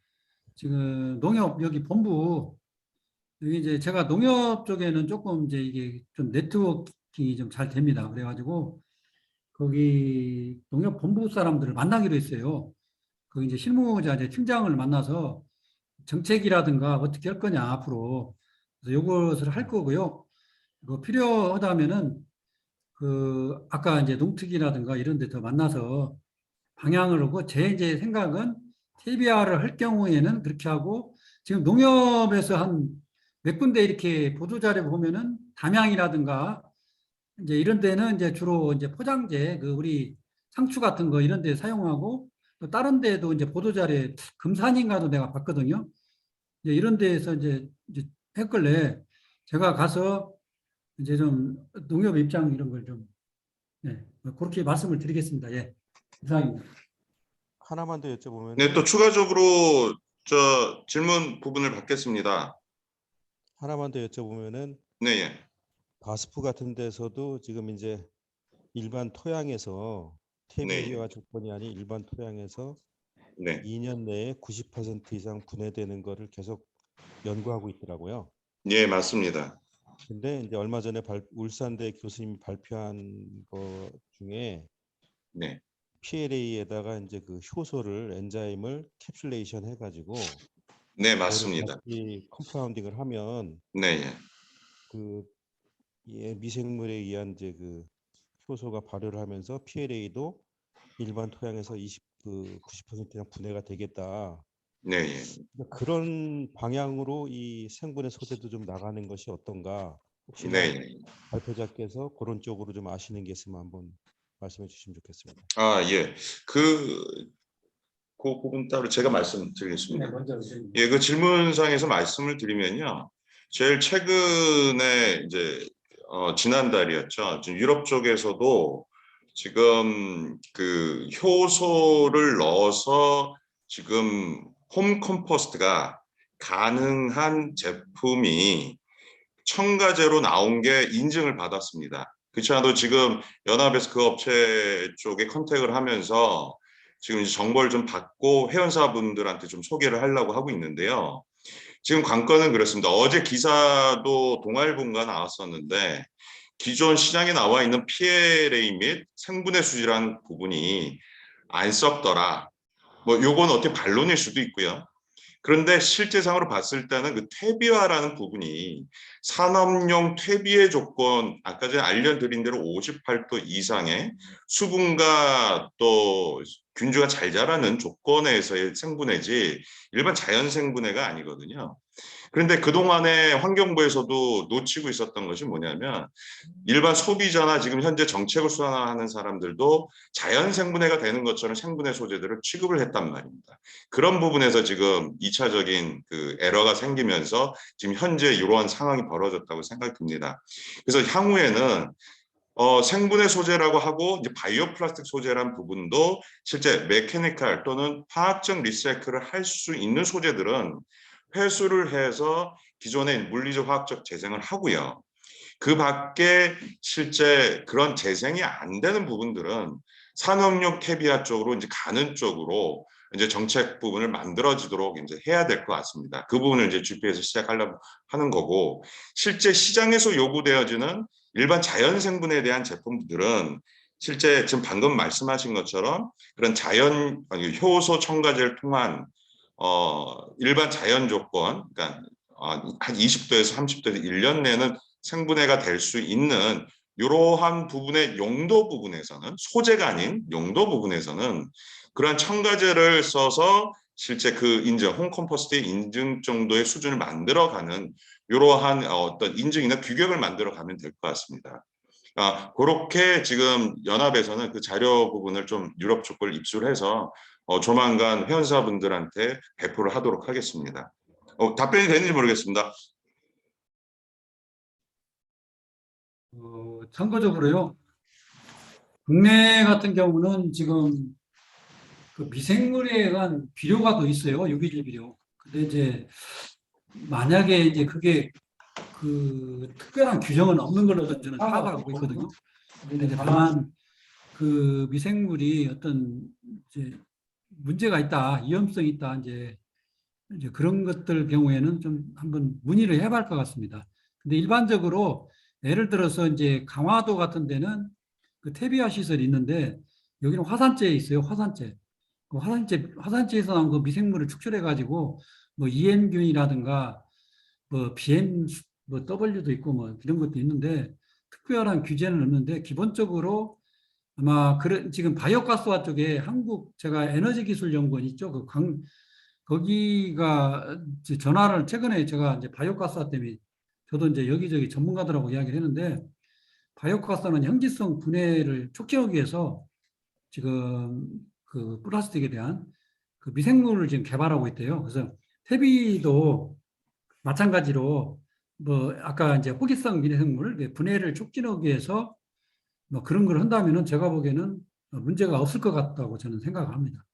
지금 농협 여기 본부, 여기 이제 제가 농협 쪽에는 조금 이제 이게 좀 네트워킹이 좀 잘 됩니다. 그래가지고 거기 농협 본부 사람들을 만나기로 했어요. 그 이제 실무자 이제 팀장을 만나서 정책이라든가 어떻게 할 거냐 앞으로, 그래서 이것을 할 거고요. 필요하다면은 아까 이제 농특이라든가 이런 데 더 만나서 방향을 하고, 제 이제 생각은 TBR을 할 경우에는 그렇게 하고, 지금 농협에서 한 몇 군데 이렇게 보도자료 보면은 담양이라든가 이제 이런 데는 이제 주로 이제 포장재, 우리 상추 같은 거 이런 데 사용하고, 또 다른 데도 이제 보도자료에 금산인가도 내가 봤거든요. 이제 이런 데에서 이제 했길래 제가 가서 이제 좀 농협 입장 이런 걸 좀, 예, 그렇게 말씀을 드리겠습니다. 예. 이상입니다. 하나만 더 여쭤보면. 네, 또 추가적으로 질문 부분을 받겠습니다. 하나만 더 여쭤보면은 네, 예. 바스프 같은 데서도 지금 이제 일반 토양에서 퇴비화 조건이 아닌 일반 토양에서 네. 2년 내에 90% 이상 분해되는 거를 계속 연구하고 있더라고요. 예, 맞습니다. 근데 이제 얼마 전에 울산대 교수님이 발표한 거 중에 네. PLA에다가 이제 그 효소를 엔자임을 캡슐레이션 해가지고 네, 맞습니다. 다시 컴파운딩을 하면 네, 예. 미생물에 의한 이제 그 효소가 발효를 하면서 PLA도 일반 토양에서 90% 이상 분해가 되겠다. 네, 예. 그런 방향으로 이 생분해 소재도 좀 나가는 것이 어떤가? 혹시나 네, 예. 발표자께서 그런 쪽으로 좀 아시는 게 있으면 한번 말씀해 주시면 좋겠습니다. 예. 그 부분 따로 제가 말씀드리겠습니다. 예, 그 질문상에서 말씀을 드리면요. 제일 최근에 이제 지난달이었죠. 지금 유럽 쪽에서도 지금 그 효소를 넣어서 지금 홈 컴포스트가 가능한 제품이 첨가제로 나온 게 인증을 받았습니다. 그렇지 않아도 지금 연합에서 그 업체 쪽에 컨택을 하면서 지금 이제 정보를 좀 받고 회원사분들한테 좀 소개를 하려고 하고 있는데요. 지금 관건은 그렇습니다. 어제 기사도 동아일보가 나왔었는데 기존 시장에 나와 있는 PLA 및 생분해 수지라는 부분이 안 썩더라. 뭐 요건 어떻게 반론일 수도 있고요. 그런데 실제상으로 봤을 때는 그 퇴비화라는 부분이 산업용 퇴비의 조건, 아까 전에 알려드린 대로 58도 이상의 수분과 또 균주가 잘 자라는 조건에서의 생분해지 일반 자연 생분해가 아니거든요. 그런데 그동안에 환경부에서도 놓치고 있었던 것이 뭐냐면 일반 소비자나 지금 현재 정책을 수행하는 사람들도 자연 생분해가 되는 것처럼 생분해 소재들을 취급을 했단 말입니다. 그런 부분에서 지금 2차적인 그 에러가 생기면서 지금 현재 이러한 상황이 벌어졌다고 생각이 듭니다. 그래서 향후에는 생분해 소재라고 하고 이제 바이오 플라스틱 소재란 부분도 실제 메케니컬 또는 화학적 리사이클을 할 수 있는 소재들은 회수를 해서 기존의 물리적 화학적 재생을 하고요. 그 밖에 실제 그런 재생이 안 되는 부분들은 산업용 퇴비화 쪽으로 이제 가는 쪽으로 이제 정책 부분을 만들어지도록 이제 해야 될 것 같습니다. 그 부분을 이제 GP에서 시작하려고 하는 거고, 실제 시장에서 요구되어지는 일반 자연 생분해에 대한 제품들은 실제 지금 방금 말씀하신 것처럼 그런 효소 첨가제를 통한 일반 자연 조건, 그러니까 한 20도에서 30도에서 1년 내는 생분해가 될 수 있는 이러한 부분의 용도 부분에서는, 소재가 아닌 용도 부분에서는 그러한 첨가제를 써서 실제 그 인증, 홈컴포스트의 인증 정도의 수준을 만들어가는 이러한 어떤 인증이나 규격을 만들어가면 될 것 같습니다. 그렇게 지금 연합에서는 그 자료 부분을 좀 유럽 쪽을 입수해서 조만간 회원사분들한테 배포를 하도록 하겠습니다. 답변이 되는지 모르겠습니다. 참고적으로요. 국내 같은 경우는 지금 그 미생물에 의한 비료가 더 있어요. 유기질 비료. 근데 이제 만약에 이제 그게 그 특별한 규정은 없는 걸로 저는 파악하고 있거든요. 근데 이제 다만 그 미생물이 어떤 이제 문제가 있다, 위험성이 있다, 이제 그런 것들 경우에는 좀 한번 문의를 해봐야 할 것 같습니다. 근데 일반적으로 예를 들어서 이제 강화도 같은 데는 그 퇴비화 시설이 있는데 여기는 화산재에 있어요. 화산재. 그 화산재에서 나온 그 미생물을 축출해가지고 뭐 EM균이라든가 뭐 BM 뭐 W도 있고 뭐 이런 것도 있는데 특별한 규제는 없는데 기본적으로 아마 그런 지금 바이오가스화 쪽에 한국 제가 에너지기술연구원 있죠. 거기가 이제 전화를 최근에 제가 이제 바이오가스화 때문에 저도 이제 여기저기 전문가들하고 이야기를 했는데 바이오가스화는 현기성 분해를 촉진하기 위해서 지금 그 플라스틱에 대한 그 미생물을 지금 개발하고 있대요. 그래서 퇴비도 마찬가지로 뭐 아까 이제 호기성 미생물 분해를 촉진하기 위해서 뭐 그런 걸 한다면은 제가 보기에는 문제가 없을 것 같다고 저는 생각합니다.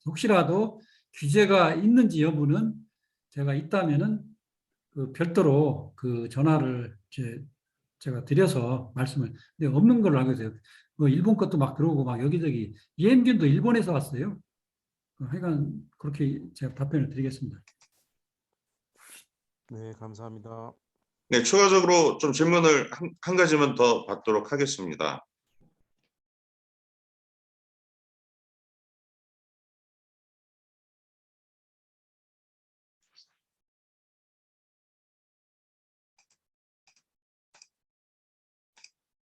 혹시라도 규제가 있는지 여부는 제가 있다면은 그 별도로 그 전화를 제가 드려서 말씀을, 근데 없는 걸로 알고 있어요. 뭐 일본 것도 막 들어오고 막 여기저기 EM균도 일본에서 왔어요. 하여간 그렇게 제가 답변을 드리겠습니다. 네, 감사합니다. 네, 추가적으로 좀 질문을 한 가지만 더 받도록 하겠습니다.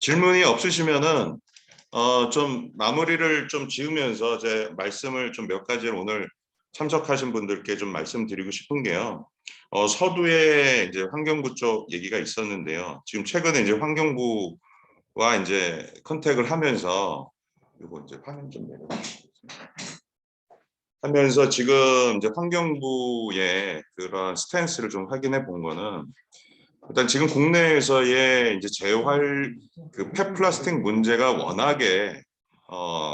질문이 없으시면은 좀 마무리를 좀 지으면서 제 말씀을 좀 몇 가지를 오늘 참석하신 분들께 좀 말씀드리고 싶은 게요. 서두에 이제 환경부 쪽 얘기가 있었는데요. 지금 최근에 이제 환경부와 이제 컨택을 하면서 이거 이제 화면 좀 내려주세요. 하면서 지금 이제 환경부의 그런 스탠스를 좀 확인해 본 거는 일단 지금 국내에서의 이제 그 폐플라스틱 문제가 워낙에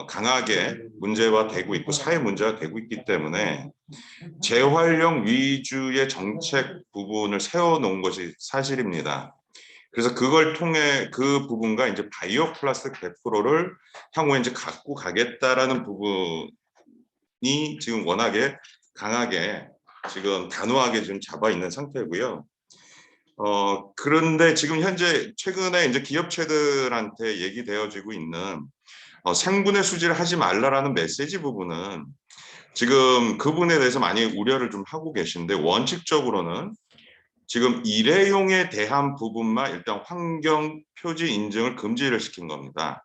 강하게 문제화되고 있고 사회 문제가 되고 있기 때문에 재활용 위주의 정책 부분을 세워놓은 것이 사실입니다. 그래서 그걸 통해 그 부분과 이제 바이오 플라스틱 100%를 향후에 이제 갖고 가겠다라는 부분이 지금 워낙에 강하게 지금 단호하게 지금 잡아 있는 상태고요. 그런데 지금 현재 최근에 이제 기업체들한테 얘기되어지고 있는 생분해 수지를 하지 말라라는 메시지 부분은 지금 그 부분에 대해서 많이 우려를 좀 하고 계신데, 원칙적으로는 지금 일회용에 대한 부분만 일단 환경 표지 인증을 금지를 시킨 겁니다.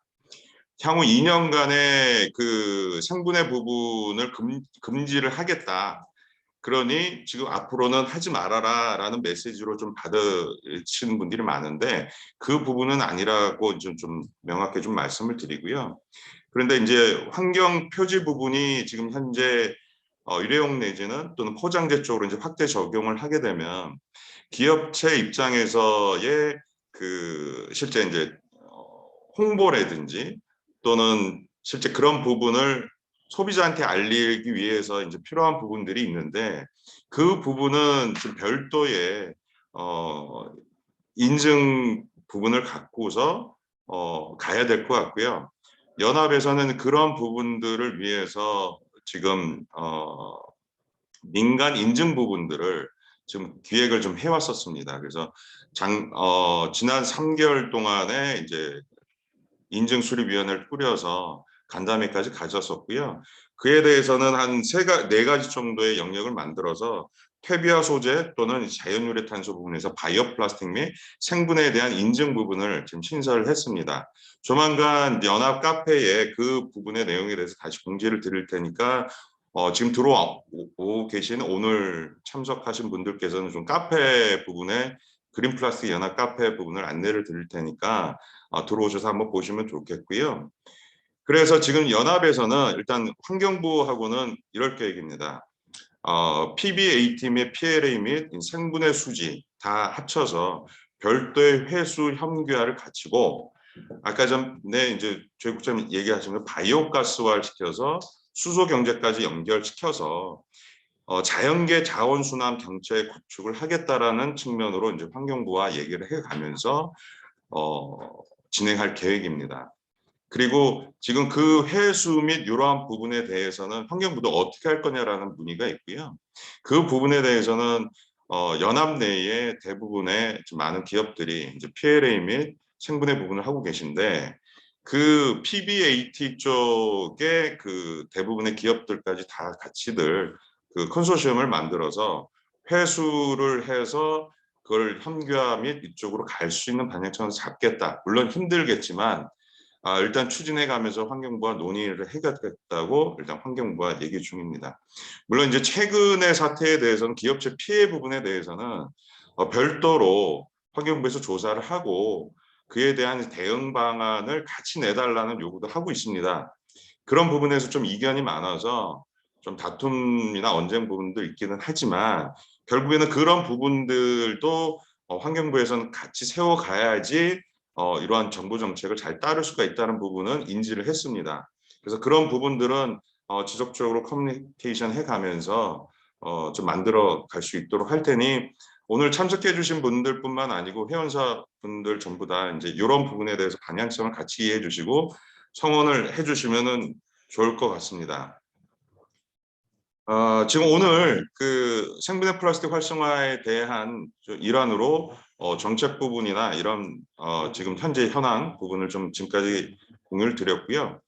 향후 2년간의 그 생분해 부분을 금지를 하겠다. 그러니 지금 앞으로는 하지 말아라 라는 메시지로 좀 받으시는 분들이 많은데, 그 부분은 아니라고 좀 명확히 좀 말씀을 드리고요. 그런데 이제 환경 표지 부분이 지금 현재 일회용 내지는 또는 포장재 쪽으로 이제 확대 적용을 하게 되면 기업체 입장에서의 그 실제 이제 홍보라든지 또는 실제 그런 부분을 소비자한테 알리기 위해서 이제 필요한 부분들이 있는데, 그 부분은 지금 별도의 인증 부분을 갖고서 가야 될 것 같고요. 연합에서는 그런 부분들을 위해서 지금 민간 인증 부분들을 지금 기획을 좀 해왔었습니다. 그래서 지난 3개월 동안에 이제 인증수립위원회를 꾸려서 간담회까지 가졌었고요. 그에 대해서는 한 네 가지 정도의 영역을 만들어서 퇴비화 소재 또는 자연유래탄소 부분에서 바이오 플라스틱 및 생분해에 대한 인증 부분을 지금 신설을 했습니다. 조만간 연합 카페에 그 부분의 내용에 대해서 다시 공지를 드릴 테니까 지금 들어오고 계신 오늘 참석하신 분들께서는 좀 카페 부분에 그린 플라스틱 연합 카페 부분을 안내를 드릴 테니까 들어오셔서 한번 보시면 좋겠고요. 그래서 지금 연합에서는 일단 환경부하고는 이럴 계획입니다. PBAT 및 PLA 및 생분해 수지 다 합쳐서 별도의 회수 협규화를 갖추고, 아까 전에 이제 조혜 국장님 얘기하신 바이오가스화를 시켜서 수소 경제까지 연결시켜서 자연계 자원순환 경제 구축을 하겠다라는 측면으로 이제 환경부와 얘기를 해가면서 진행할 계획입니다. 그리고 지금 그 회수 및 이러한 부분에 대해서는 환경부도 어떻게 할 거냐라는 문의가 있고요. 그 부분에 대해서는 연합 내에 대부분의 많은 기업들이 이제 PLA 및 생분해 부분을 하고 계신데, 그 PBAT 쪽에 그 대부분의 기업들까지 다 같이들 그 컨소시엄을 만들어서 회수를 해서 그걸 협규화 및 이쪽으로 갈 수 있는 방향성을 잡겠다. 물론 힘들겠지만 일단 추진해 가면서 환경부와 논의를 해가겠다고 일단 환경부와 얘기 중입니다. 물론 이제 최근의 사태에 대해서는 기업체 피해 부분에 대해서는 별도로 환경부에서 조사를 하고 그에 대한 대응 방안을 같이 내달라는 요구도 하고 있습니다. 그런 부분에서 좀 이견이 많아서 좀 다툼이나 언쟁 부분도 있기는 하지만, 결국에는 그런 부분들도 환경부에서는 같이 세워가야지 이러한 정부 정책을 잘 따를 수가 있다는 부분은 인지를 했습니다. 그래서 그런 부분들은 지속적으로 커뮤니케이션 해가면서 좀 만들어 갈 수 있도록 할 테니, 오늘 참석해 주신 분들뿐만 아니고 회원사 분들 전부 다 이제 이런 부분에 대해서 방향성을 같이 이해해 주시고 성원을 해 주시면은 좋을 것 같습니다. 지금 오늘 그 생분해 플라스틱 활성화에 대한 일환으로 정책 부분이나 이런 지금 현재 현황 부분을 좀 지금까지 공유를 드렸고요.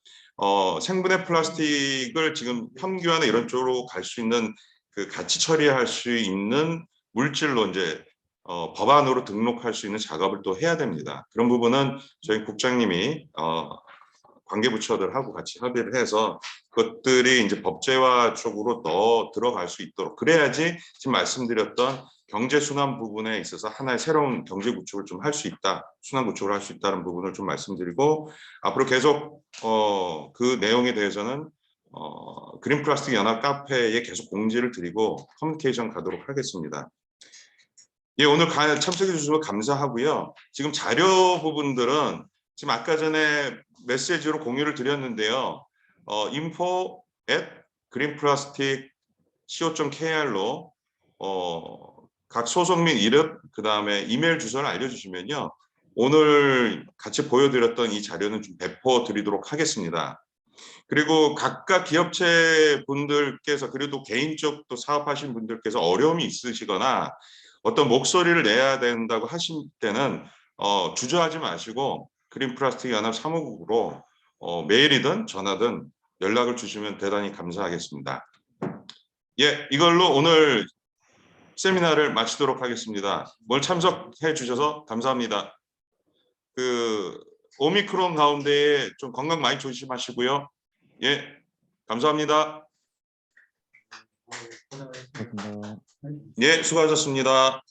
생분해 플라스틱을 지금 협규화나 이런 쪽으로 갈 수 있는 그 같이 처리할 수 있는 물질로 이제 법안으로 등록할 수 있는 작업을 또 해야 됩니다. 그런 부분은 저희 국장님이 관계부처들하고 같이 협의를 해서 그것들이 이제 법제화 쪽으로 더 들어갈 수 있도록, 그래야지 지금 말씀드렸던 경제 순환 부분에 있어서 하나의 새로운 경제 구축을 좀 할 수 있다, 순환 구축을 할 수 있다는 부분을 좀 말씀드리고, 앞으로 계속 그 내용에 대해서는 그린 플라스틱 연합 카페에 계속 공지를 드리고 커뮤니케이션 가도록 하겠습니다. 예, 오늘 참석해 주셔서 감사하고요. 지금 자료 부분들은 지금 아까 전에 메시지로 공유를 드렸는데요. info@greenplastic.co.kr로 각 소속 및 이름, 그 다음에 이메일 주소를 알려주시면요, 오늘 같이 보여드렸던 이 자료는 좀 배포 드리도록 하겠습니다. 그리고 각각 기업체 분들께서, 그래도 개인적 또 사업하신 분들께서 어려움이 있으시거나 어떤 목소리를 내야 된다고 하실 때는 주저하지 마시고 그린 플라스틱 연합 사무국으로 메일이든 전화든 연락을 주시면 대단히 감사하겠습니다. 예, 이걸로 오늘 세미나를 마치도록 하겠습니다. 오늘 참석해 주셔서 감사합니다. 그 오미크론 가운데에 좀 건강 많이 조심하시고요. 예, 감사합니다. 예, 수고하셨습니다.